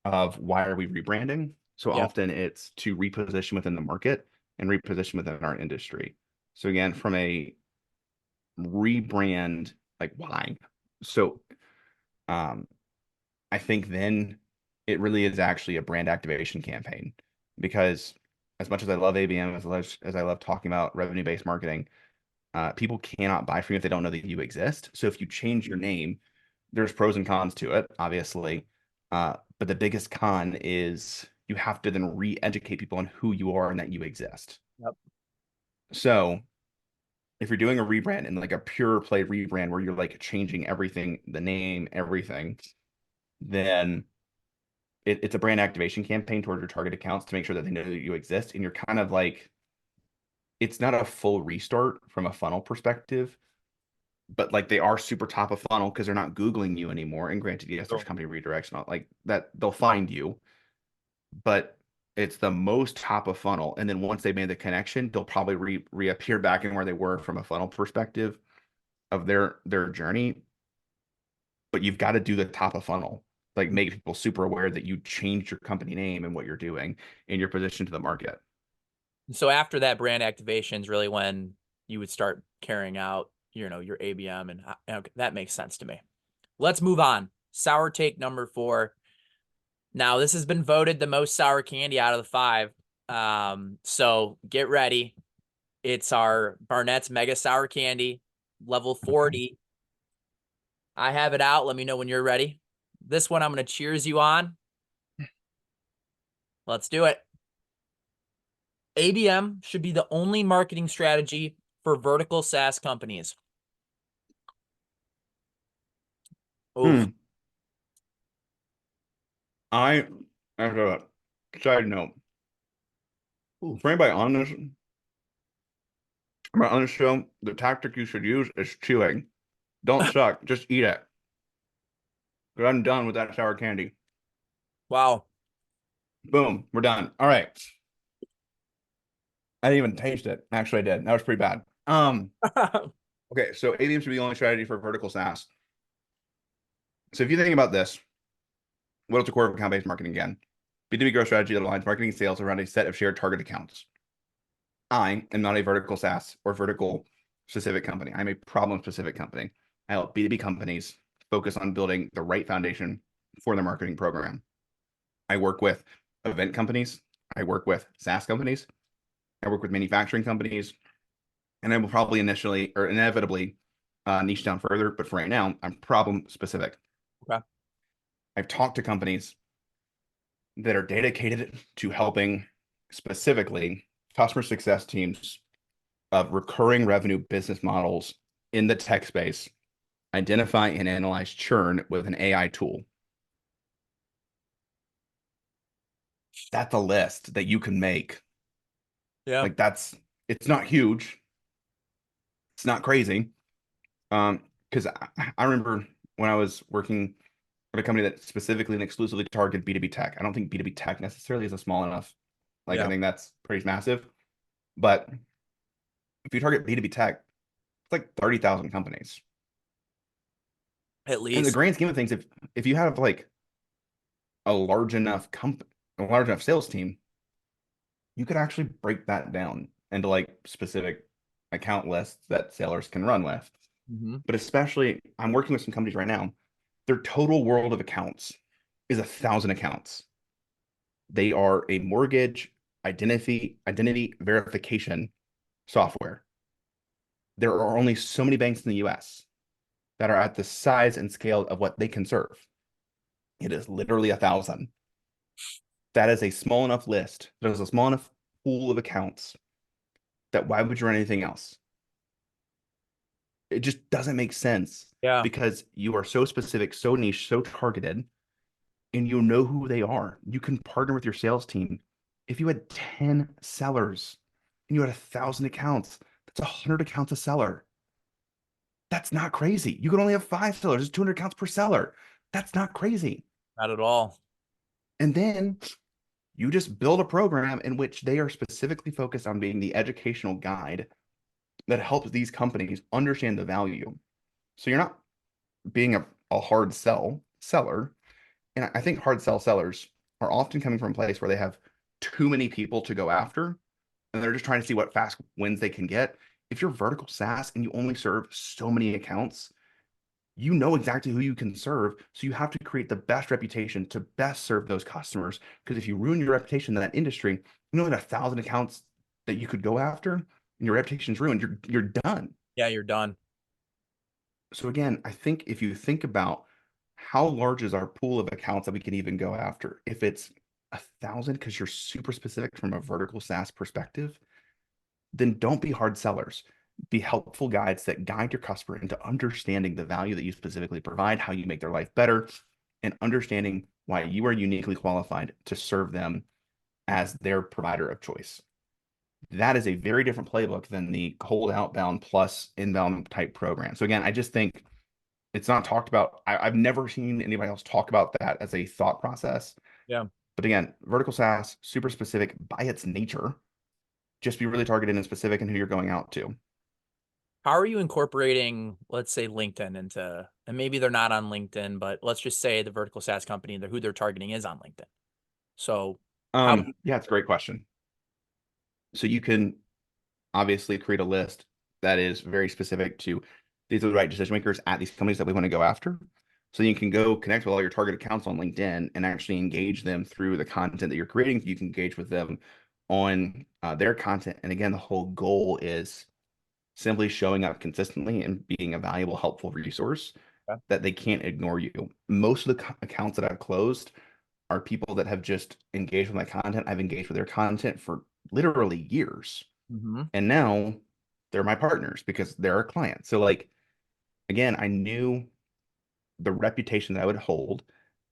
of why are we rebranding? So Yeah. often it's to reposition within the market and reposition within our industry. So again, from a rebrand, like why? So I think then it really is actually a brand activation campaign, because as much as I love ABM, as I love talking about revenue-based marketing, people cannot buy from you if they don't know that you exist. So if you change your name, there's pros and cons to it, obviously. But the biggest con is you have to then re-educate people on who you are and that you exist. Yep. So if you're doing a rebrand and like a pure play rebrand where you're like changing everything, the name, everything, then it's a brand activation campaign towards your target accounts to make sure that they know that you exist. And you're kind of like, it's not a full restart from a funnel perspective, but like they are super top of funnel because they're not Googling you anymore. And granted, yes, there's company redirection, like that, they'll find you, but it's the most top of funnel. And then once they made the connection, they'll probably reappear back in where they were from a funnel perspective of their journey. But you've got to do the top of funnel, like make people super aware that you changed your company name and what you're doing and your position to the market. So after that brand activation is really when you would start carrying out, your ABM, and okay, that makes sense to me. Let's move on. Sour take number 4. Now, this has been voted the most sour candy out of the 5. So get ready. It's our Barnett's Mega Sour Candy, level 40. I have it out. Let me know when you're ready. This one I'm going to cheers you on. Let's do it. ABM should be the only marketing strategy for vertical SaaS companies. Oof. I have a side note. For anybody on this show, the tactic you should use is chewing. Don't suck, just eat it. Because I'm done with that sour candy. Wow. Boom, we're done. All right. I didn't even taste it. Actually, I did. That was pretty bad. Okay, so ABM should be the only strategy for vertical SaaS. So if you think about this, what is the core of account-based marketing again? B2B growth strategy that aligns marketing and sales around a set of shared target accounts. I am not a vertical SaaS or vertical specific company. I'm a problem specific company. I help B2B companies focus on building the right foundation for their marketing program. I work with event companies. I work with SaaS companies. I work with manufacturing companies. And I will probably initially or inevitably niche down further. But for right now, I'm problem specific. Okay. I've talked to companies that are dedicated to helping specifically customer success teams of recurring revenue business models in the tech space identify and analyze churn with an AI tool. That's a list that you can make. Yeah. Like it's not huge. It's not crazy. Because I remember when I was working at a company that specifically and exclusively targeted B2B tech. I don't think B2B tech necessarily is a small enough. Like I think that's pretty massive. But if you target B2B tech, it's like 30,000 companies. At In the least. grand scheme of things, if you have like a large enough sales team, you could actually break that down into like specific account lists that sellers can run with. Mm-hmm. But especially, I'm working with some companies right now. Their total world of accounts is 1,000 accounts. They are a mortgage identity verification software. There are only so many banks in the US that are at the size and scale of what they can serve. It is literally 1,000. That is a small enough list. There's a small enough pool of accounts that why would you run anything else? It just doesn't make sense. Yeah. Because you are so specific, so niche, so targeted, and you know who they are. You can partner with your sales team. If you had 10 sellers and you had 1,000 accounts, that's 100 accounts a seller. That's not crazy. You could only have 5 sellers. It's 200 accounts per seller. That's not crazy. Not at all. And then you just build a program in which they are specifically focused on being the educational guide that helps these companies understand the value. So you're not being a hard seller. And I think hard sell sellers are often coming from a place where they have too many people to go after, and they're just trying to see what fast wins they can get. if you're vertical SaaS and you only serve so many accounts, you know exactly who you can serve. So you have to create the best reputation to best serve those customers. Because if you ruin your reputation in that industry, you only got 1,000 accounts that you could go after, and your reputation's ruined. You're done. Yeah, you're done. So again, I think if you think about how large is our pool of accounts that we can even go after, if it's 1,000 because you're super specific from a vertical SaaS perspective, then don't be hard sellers. Be helpful guides that guide your customer into understanding the value that you specifically provide, how you make their life better, and understanding why you are uniquely qualified to serve them as their provider of choice. That is a very different playbook than the cold outbound plus inbound type program. So again, I just think it's not talked about. I've never seen anybody else talk about that as a thought process. Yeah. But again, vertical SaaS, super specific by its nature. Just be really targeted and specific in who you're going out to. How are you incorporating, let's say, LinkedIn into, and maybe they're not on LinkedIn, but let's just say the vertical SaaS company, who they're targeting is on LinkedIn. So how do you, Yeah, it's a great question. So you can obviously create a list that is very specific to these are the right decision makers at these companies that we want to go after. So you can go connect with all your target accounts on LinkedIn and actually engage them through the content that you're creating. You can engage with them on their content. And again, the whole goal is simply showing up consistently and being a valuable, helpful resource Okay. that they can't ignore you. Most of the accounts that I've closed are people that have just engaged with my content. I've engaged with their content for literally years. Mhm. And now they're my partners because they're our clients. So like again, I knew the reputation that I would hold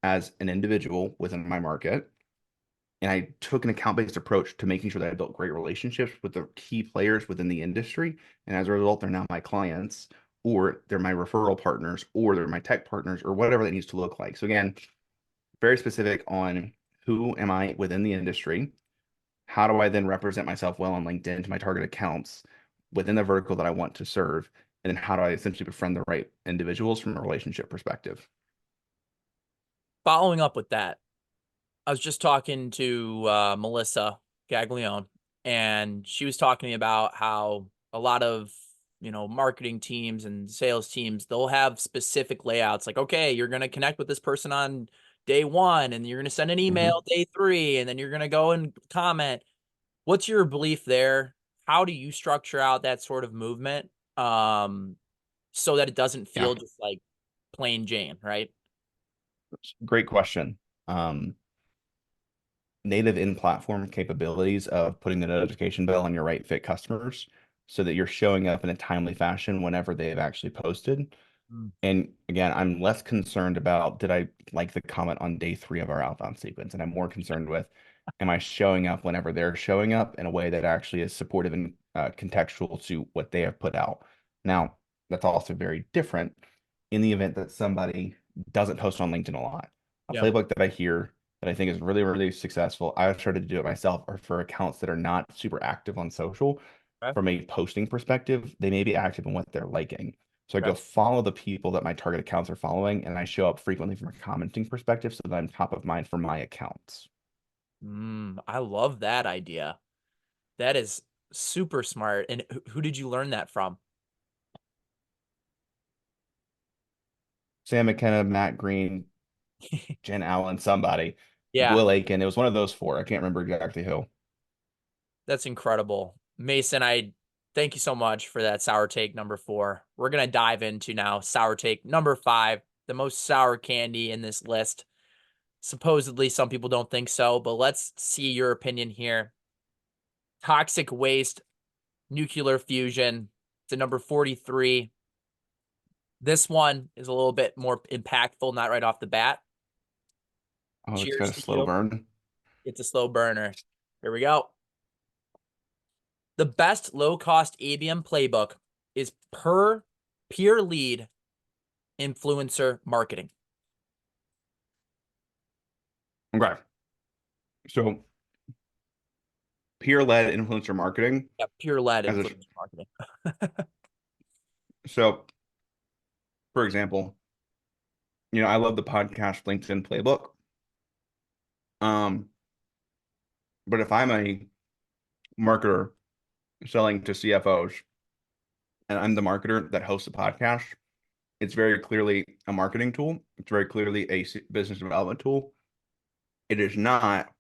as an individual within my market. And I took an account-based approach to making sure that I built great relationships with the key players within the industry. And as a result, they're now my clients, or they're my referral partners, or they're my tech partners, or whatever that needs to look like. So again, very specific on who am I within the industry? How do I then represent myself well on LinkedIn to my target accounts within the vertical that I want to serve? And then how do I essentially befriend the right individuals from a relationship perspective? Following up with that, I was just talking to Melissa Gaglione, and she was talking to me about how a lot of marketing teams and sales teams, they'll have specific layouts. Like, okay, you're going to connect with this person on day 1, and you're going to send an Mhm. email day 3, and then you're going to go and comment. What's your belief there? How do you structure out that sort of movement, so that it doesn't Yeah, feel just like plain Jane, right? great question. Um, Native in-platform capabilities of putting the notification bell on your right fit customers so that you're showing up in a timely fashion whenever they've actually posted. Mm. And again, I'm less concerned about did I like the comment on day 3 of our outbound sequence, and I'm more concerned with am I showing up whenever they're showing up in a way that actually is supportive and contextual to what they have put out. Now, that's also very different in the event that somebody doesn't post on LinkedIn a lot. A Yeah. playbook that I hear that I think is really, really successful, I've started to do it myself, are for accounts that are not super active on social. Okay. From a posting perspective, they may be active in what they're liking. So I Okay. go follow the people that my target accounts are following, and I show up frequently from a commenting perspective so that I'm top of mind for my accounts. I love that idea. That is super smart. And who did you learn that from? Sam McKenna, Matt Green, Jen Allen, somebody, Yeah, Will Aiken. It was one of those four. I can't remember exactly who. that's incredible. Mason, I thank you so much for that sour take number 4. We're going to dive into now sour take number 5, the most sour candy in this list. Supposedly, some people don't think so, but let's see your opinion here. Toxic waste, nuclear fusion. It's a number 43. This one is a little bit more impactful, not right off the bat. Oh, it's got Cheers a to slow you. burn. It's a slow burner. Here we go. The best low-cost ABM playbook is per peer lead influencer marketing. Okay. So peer-led influencer marketing Yeah, peer-led as a influencer marketing. so for example, I love the podcast LinkedIn playbook. Um, but if I'm a marketer selling to CFOs, and I'm the marketer that hosts a podcast, it's very clearly a marketing tool. It's very clearly a business development tool. It is not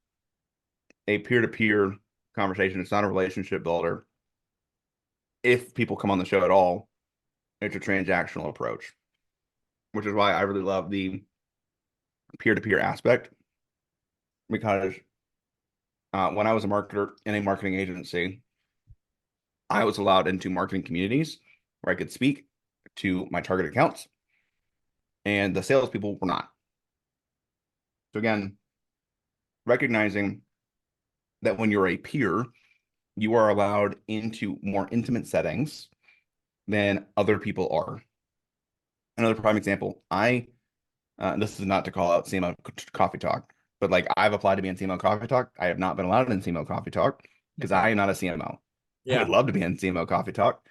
a peer-to-peer conversation. It's not a relationship builder. If people come on the show at all, it's a transactional approach, which is why I really love the peer-to-peer aspect. Because when I was a marketer in a marketing agency, I was allowed into marketing communities where I could speak to my target accounts, and the salespeople were not. So again, recognizing that when you're a peer, you are allowed into more intimate settings than other people are. Another prime example, this is not to call out CMO Coffee Talk, but like I've applied to be in CMO Coffee Talk. I have not been allowed in CMO Coffee Talk because I am not a CMO. I would love to be in CMO Coffee Talk.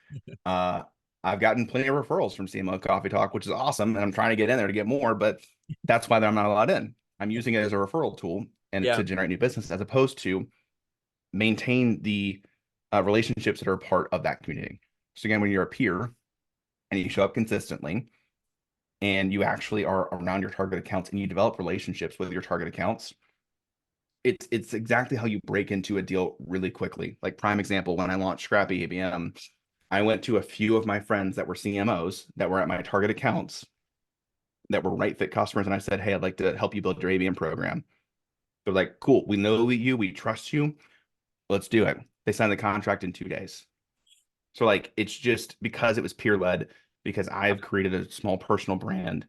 I've gotten plenty of referrals from CMO Coffee Talk, which is awesome. And I'm trying to get in there to get more, but that's why I'm not allowed in. I'm using it as a referral tool and to generate new business, as opposed to maintain the relationships that are part of that community. So again, when you're a peer and you show up consistently and you actually are around your target accounts and you develop relationships with your target accounts, it's exactly how you break into a deal really quickly. Like prime example, when I launched Scrappy ABM, I went to a few of my friends that were CMOs that were at my target accounts that were right fit customers. And I said, hey, I'd like to help you build your ABM program. They're like, cool. We know you, we trust you. Let's do it. They signed the contract in 2 days. So like, it's just because it was peer led, because I've created a small personal brand,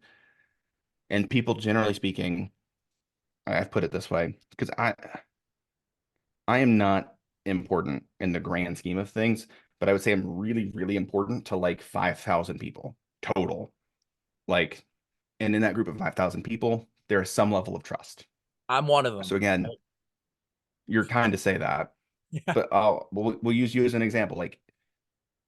and people generally speaking, I've put it this way, because I am not important in the grand scheme of things, but I would say I'm really, really important to like 5,000 people total. Like, and in that group of 5,000 people, there is some level of trust. I'm one of them. So again, you're kind to say that, Yeah. but we'll use you as an example. Like,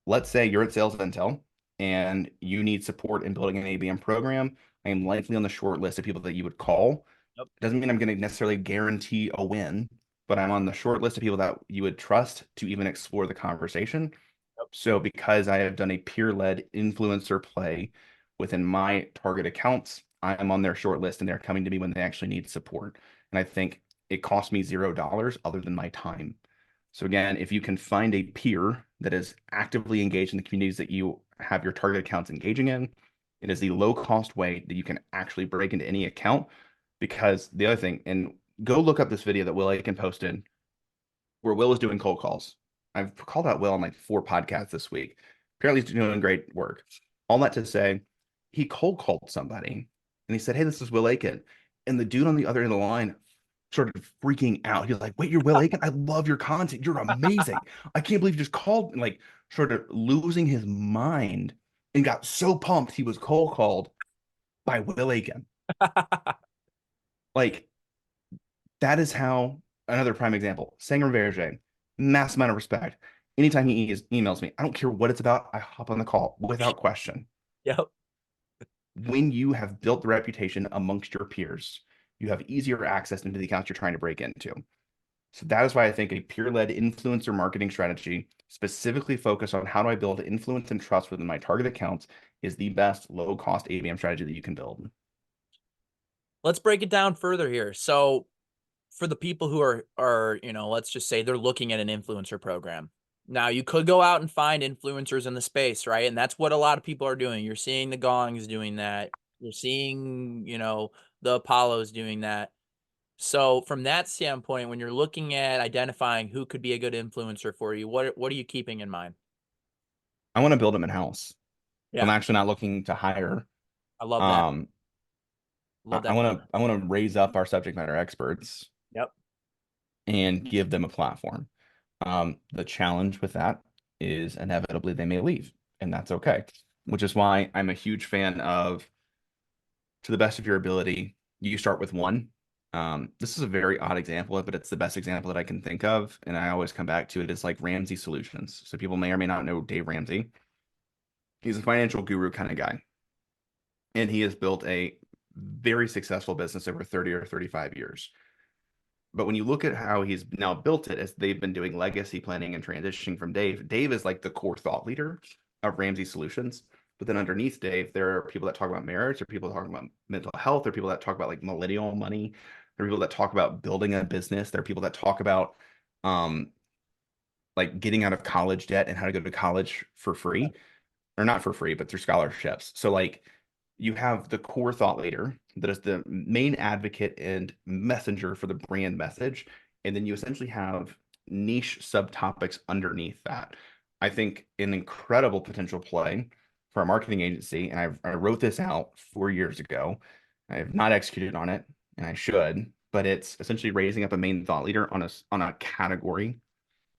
let's say you're at Sales Intel and you need support in building an ABM program. I am likely on the short list of people that you would call. Yep. Doesn't mean I'm going to necessarily guarantee a win, but I'm on the short list of people that you would trust to even explore the conversation. Yep. So because I have done a peer-led influencer play within my target accounts, I am on their short list and they're coming to me when they actually need support. And I think it cost me $0 other than my time. So again, if you can find a peer that is actively engaged in the communities that you have your target accounts engaging in, it is the low cost way that you can actually break into any account. Because the other thing, and go look up this video that Will Aiken posted where Will is doing cold calls. I've called out Will on like 4 podcasts this week. Apparently he's doing great work. All that to say, he cold called somebody and he said, hey, this is Will Aiken. And the dude on the other end of the line started freaking out. He's like, wait, you're Will Aiken? I love your content. You're amazing. I can't believe you just called. And like started losing his mind and got so pumped he was cold called by Will Aiken. Like, that is how, another prime example, Sanger Verge, mass amount of respect. Anytime he emails me, I don't care what it's about, I hop on the call without question. Yep. When you have built the reputation amongst your peers, you have easier access into the accounts you're trying to break into. So that is why I think a peer-led influencer marketing strategy, specifically focused on how do I build influence and trust within my target accounts, is the best low-cost ABM strategy that you can build. Let's break it down further here. So for the people who are, let's just say they're looking at an influencer program. Now you could go out and find influencers in the space, right? And that's what a lot of people are doing. You're seeing the Gongs doing that. You're seeing, the Apollos doing that. So from that standpoint, when you're looking at identifying who could be a good influencer for you, what are you keeping in mind? I want to build them in-house. Yeah. I'm actually not looking to hire. I love that. I want to raise up our subject matter experts. Yep. And give them a platform. The challenge with that is inevitably they may leave, and that's okay. Which is why I'm a huge fan of, to the best of your ability, you start with one. This is a very odd example, but it's the best example that I can think of, and I always come back to it. It's like Ramsey Solutions. So people may or may not know Dave Ramsey. He's a financial guru kind of guy, and he has built a very successful business over 30 or 35 years. But when you look at how he's now built it, as they've been doing legacy planning and transitioning from Dave is like the core thought leader of Ramsey Solutions. But then underneath Dave, there are people that talk about marriage, there are people that talk about mental health, there are people that talk about like millennial money, there are people that talk about building a business, there are people that talk about um like getting out of college debt and how to go to college for free, or not for free, but through scholarships. So like you have the core thought leader that is the main advocate and messenger for the brand message. And then you essentially have niche subtopics underneath that. I think an incredible potential play for a marketing agency, and I wrote this out 4 years ago. I have not executed on it, and I should, but it's essentially raising up a main thought leader on a category,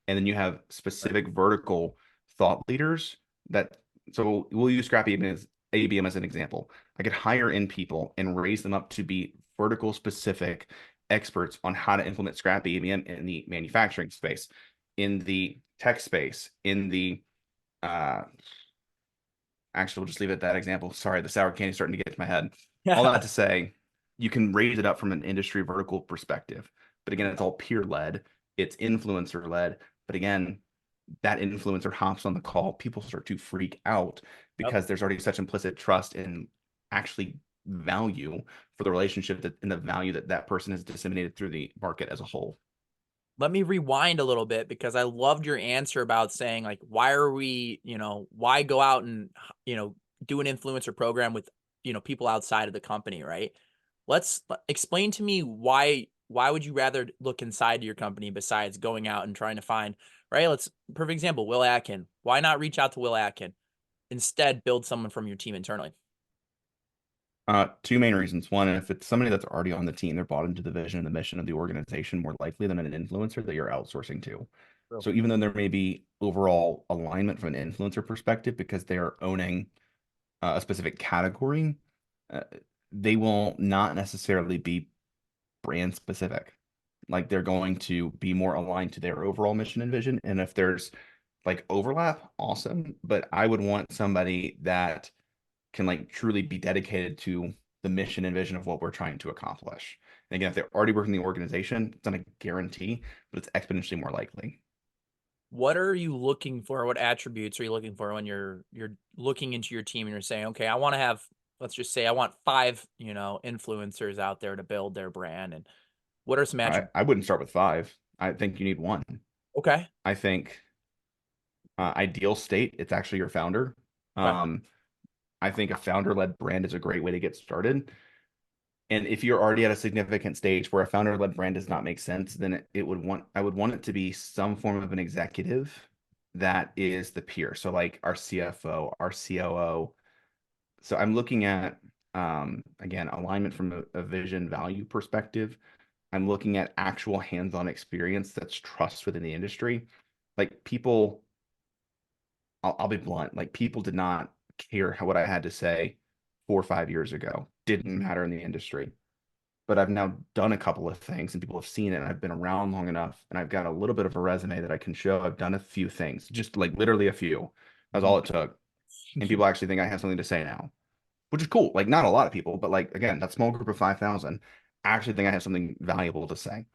and then you have specific vertical thought leaders that, so we'll use Scrappy as ABM as an example. I could hire in people and raise them up to be vertical specific experts on how to implement Scrappy ABM in the manufacturing space, in the tech space, in the actually we'll just leave it at that example. Sorry, the sour candy is starting to get to my head. All that to say, you can raise it up from an industry vertical perspective. But again, it's all peer led, it's influencer led. But again, that influencer hops on the call, people start to freak out because there's already such implicit trust in actually value for the relationship that and the value that that person has disseminated through the market as a whole. Let me rewind a little bit because I loved your answer about saying like, why are we, why go out and, do an influencer program with, people outside of the company, right? Let's explain to me why would you rather look inside your company besides going out and trying to find, right? Perfect example, Will Atkin. Why not reach out to Will Atkin? Instead, build someone from your team internally. Two main reasons. One, if it's somebody that's already on the team, they're bought into the vision and the mission of the organization more likely than an influencer that you're outsourcing to. True. So even though there may be overall alignment from an influencer perspective because they're owning a specific category, uh, they will not necessarily be brand specific. Like they're going to be more aligned to their overall mission and vision. And if there's like overlap, awesome. But I would want somebody that can like truly be dedicated to the mission and vision of what we're trying to accomplish. And again, if they're already working in the organization, it's not a guarantee, but it's exponentially more likely. What are you looking for? What attributes are you looking for when you're looking into your team and you're saying, okay, I want to have, let's just say I want 5, influencers out there to build their brand. And what are some attributes? I wouldn't start with 5. I think you need 1. Okay. I think ideal state, it's actually your founder. Okay. I think a founder-led brand is a great way to get started. And if you're already at a significant stage where a founder-led brand does not make sense, then I would want it to be some form of an executive that is the peer. So like our CFO, our COO. So I'm looking at again, alignment from a vision value perspective. I'm looking at actual hands-on experience that's trust within the industry. Like people, I'll be blunt, like people did not care what I had to say 4 or 5 years ago. Didn't matter in the industry. But I've now done a couple of things and people have seen it, and I've been around long enough and I've got a little bit of a resume that I can show. I've done a few things, just like literally a few. That's all it took. And people actually think I have something to say now, which is cool. Like not a lot of people, but like again, that small group of 5,000 actually think I have something valuable to say.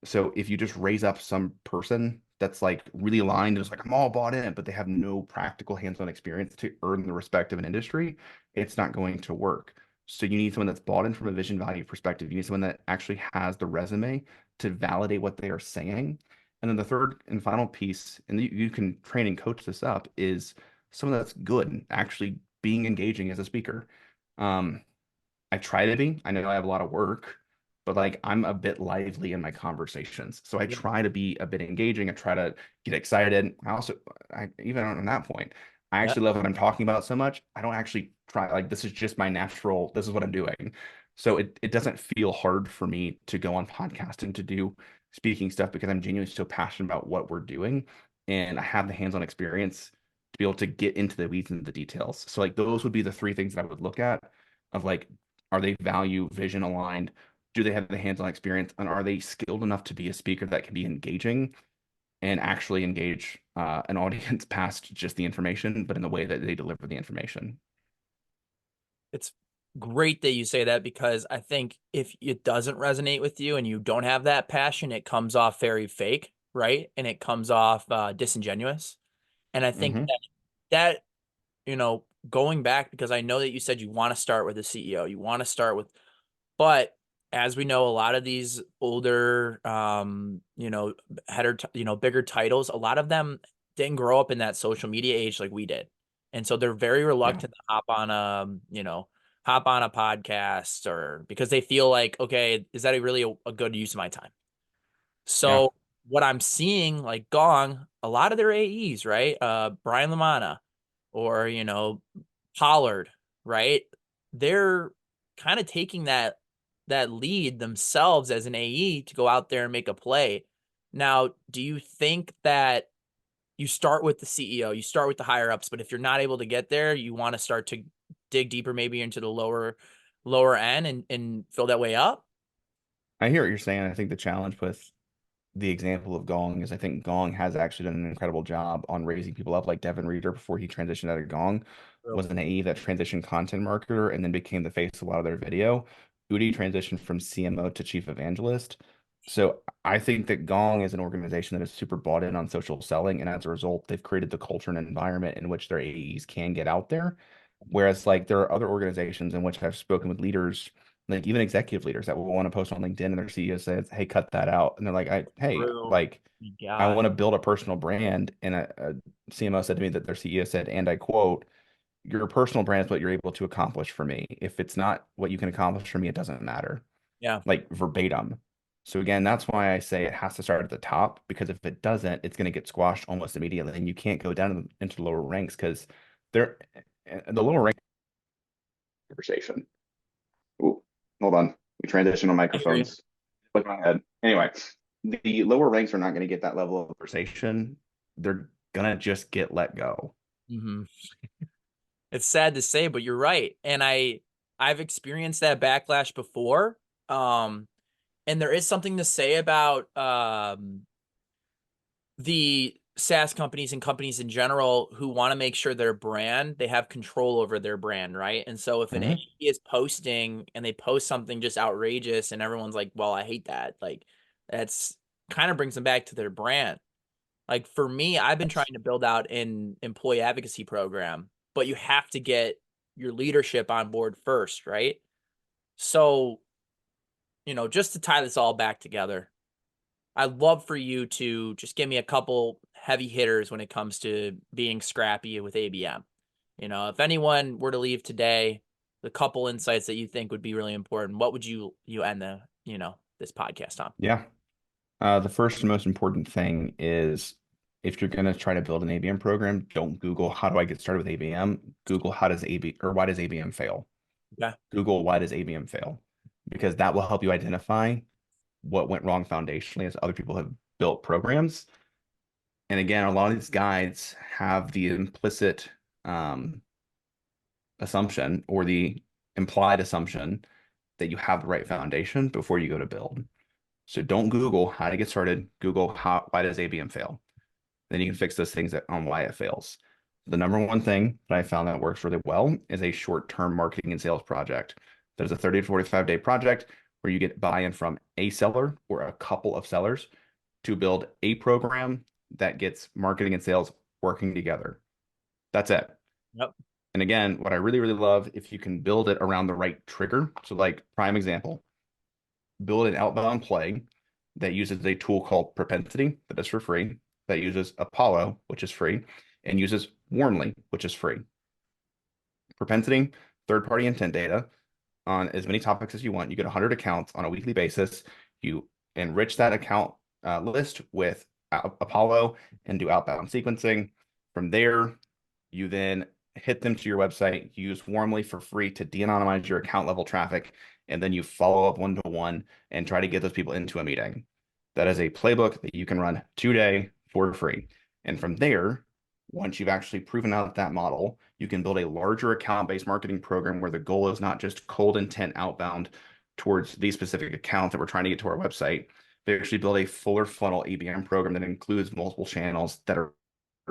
So if you just raise up some person that's like really aligned, is like I'm all bought in, but they have no practical hands-on experience to earn the respect of an industry, it's not going to work. So you need someone that's bought in from a vision value perspective. You need someone that actually has the resume to validate what they are saying. And then the third and final piece, and you can train and coach this up, is someone that's good, actually being engaging as a speaker. I try to be. I know I have a lot of work, but like I'm a bit lively in my conversations. So I Yeah. try to be a bit engaging. I try to get excited. I even on that point, I Yeah. actually love what I'm talking about so much. I don't actually try, like, this is just my natural, this is what I'm doing. So it doesn't feel hard for me to go on podcast and to do speaking stuff because I'm genuinely so passionate about what we're doing. And I have the hands-on experience to be able to get into the weeds and the details. So like those would be the 3 things that I would look at of like, are they value vision aligned? Do they have the hands-on experience? And are they skilled enough to be a speaker that can be engaging and actually engage an audience past just the information, but in the way that they deliver the information? It's great that you say that because I think if it doesn't resonate with you and you don't have that passion, it comes off very fake, right? And it comes off disingenuous. And I think Mm-hmm. that that, going back, because I know that you said you want to start with a CEO, you want to start with, but as we know, a lot of these older, bigger titles, a lot of them didn't grow up in that social media age like we did. And so they're very Yeah. reluctant to hop on a podcast, or because they feel like, okay, is that really a good use of my time? Yeah. So what I'm seeing, like Gong, a lot of their AEs, right? Brian Lamana, or, Pollard, right? They're kind of taking that lead themselves as an AE to go out there and make a play. Now, do you think that you start with the CEO, you start with the higher ups, but if you're not able to get there, you want to start to dig deeper, maybe into the lower end, and fill that way up? I hear what you're saying. I think the challenge with the example of Gong is I think Gong has actually done an incredible job on raising people up. Like Devin Reeder, before he transitioned out of Gong, True. was an AE that transitioned content marketer and then became the face of a lot of their video. Udi transitioned from CMO to chief evangelist. So I think that Gong is an organization that is super bought in on social selling, and as a result, they've created the culture and environment in which their AEs can get out there. Whereas like there are other organizations in which I've spoken with leaders, like even executive leaders, that will want to post on LinkedIn and their CEO says, "Hey, cut that out." And they're like, hey, True. like I God. want to build a personal brand." And a CMO said to me that their CEO said, and I quote, "Your personal brand is what you're able to accomplish for me. If it's not what you can accomplish for me, it doesn't matter." Yeah. Like verbatim. So again, that's why I say it has to start at the top, because if it doesn't, it's going to get squashed almost immediately, and you can't go down into the lower ranks because they're the lower rank conversation. Ooh, hold on. We transition on I hear you. microphones. Click my head. Anyway, the lower ranks are not going to get that level of conversation. They're gonna just get let go. Hmm. It's sad to say, but you're right. And I've experienced that backlash before. Um, and there is something to say about the SaaS companies and companies in general who want to make sure their brand, they have control over their brand, right? And so if an Mhm. AE is posting and they post something just outrageous and everyone's like, well, I hate that, like that's kind of brings them back to their brand. Like for me, I've been trying to build out an employee advocacy program, but you have to get your leadership on board first, right? So, just to tie this all back together, I'd love for you to just give me a couple heavy hitters when it comes to being scrappy with ABM. If anyone were to leave today, the couple insights that you think would be really important, what would you end this podcast on? Yeah. The first and most important thing is, if you're going to try to build an ABM program, don't Google how do I get started with ABM. Google how does AB or why does ABM fail? Okay. Google why does ABM fail? Because that will help you identify what went wrong foundationally as other people have built programs. And again, a lot of these guides have the implicit assumption or the implied assumption that you have the right foundation before you go to build. So don't Google how to get started. Google why does ABM fail? Then you can fix those things on why it fails. The number one thing that I found that works really well is a short-term marketing and sales project. There's a 30 to 45-day project where you get buy-in from a seller or a couple of sellers to build a program that gets marketing and sales working together. That's it. Yep. And again, what I really, really love, if you can build it around the right trigger. So like prime example, build an outbound play that uses a tool called Propensity that is for free, that uses Apollo, which is free, and uses Warmly, which is free. Propensity, third-party intent data on as many topics as you want. You get 100 accounts on a weekly basis. You enrich that account list with Apollo and do outbound sequencing. From there, you then hit them to your website, use Warmly for free to de-anonymize your account level traffic, and then you follow up one-to-one and try to get those people into a meeting. That is a playbook that you can run today for free. And from there, once you've actually proven out that model, you can build a larger account-based marketing program where the goal is not just cold intent outbound towards these specific accounts that we're trying to get to our website. They actually build a fuller funnel ABM program that includes multiple channels that are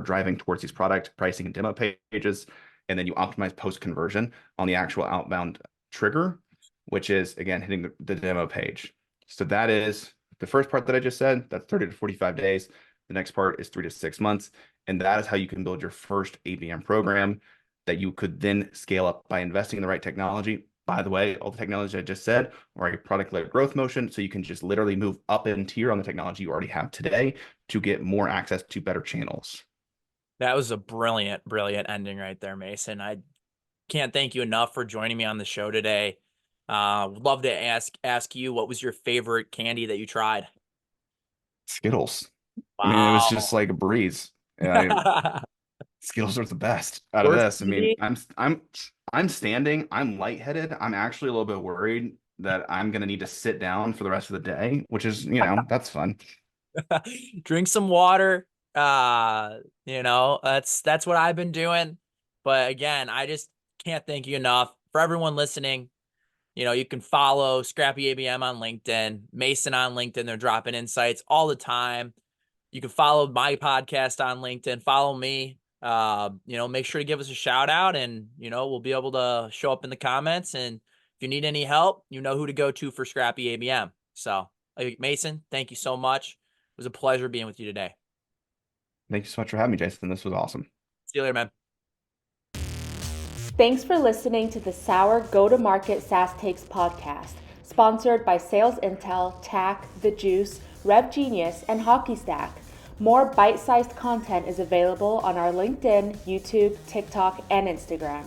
driving towards these product pricing and demo pages. And then you optimize post conversion on the actual outbound trigger, which is again hitting the demo page. So that is the first part that I just said. That's 30 to 45 days. The next part is 3 to 6 months. And that is how you can build your first ABM program that you could then scale up by investing in the right technology. By the way, all the technology I just said are a product-led growth motion. So you can just literally move up in tier on the technology you already have today to get more access to better channels. That was a brilliant, brilliant ending right there, Mason. I can't thank you enough for joining me on the show today. Would love to ask you, what was your favorite candy that you tried? Skittles. I mean, it was Wow. just like a breeze. Skittles are the best out of Worst this. I mean, candy? I'm standing. I'm lightheaded. I'm actually a little bit worried that I'm gonna need to sit down for the rest of the day, which is, that's fun. Drink some water. That's what I've been doing. But again, I just can't thank you enough. For everyone listening, you can follow Scrappy ABM on LinkedIn, Mason on LinkedIn. They're dropping insights all the time. You can follow my podcast on LinkedIn. Follow me. Make sure to give us a shout out, and we'll be able to show up in the comments. And if you need any help, you know who to go to for Scrappy ABM. So, Mason, thank you so much. It was a pleasure being with you today. Thank you so much for having me, Jason. This was awesome. See you later, man. Thanks for listening to the Sour Go-to-Market SaaS Takes podcast, sponsored by Sales Intel, TAC, The Juice, Rev Genius, and Hockey Stack. More bite-sized content is available on our LinkedIn, YouTube, TikTok, and Instagram.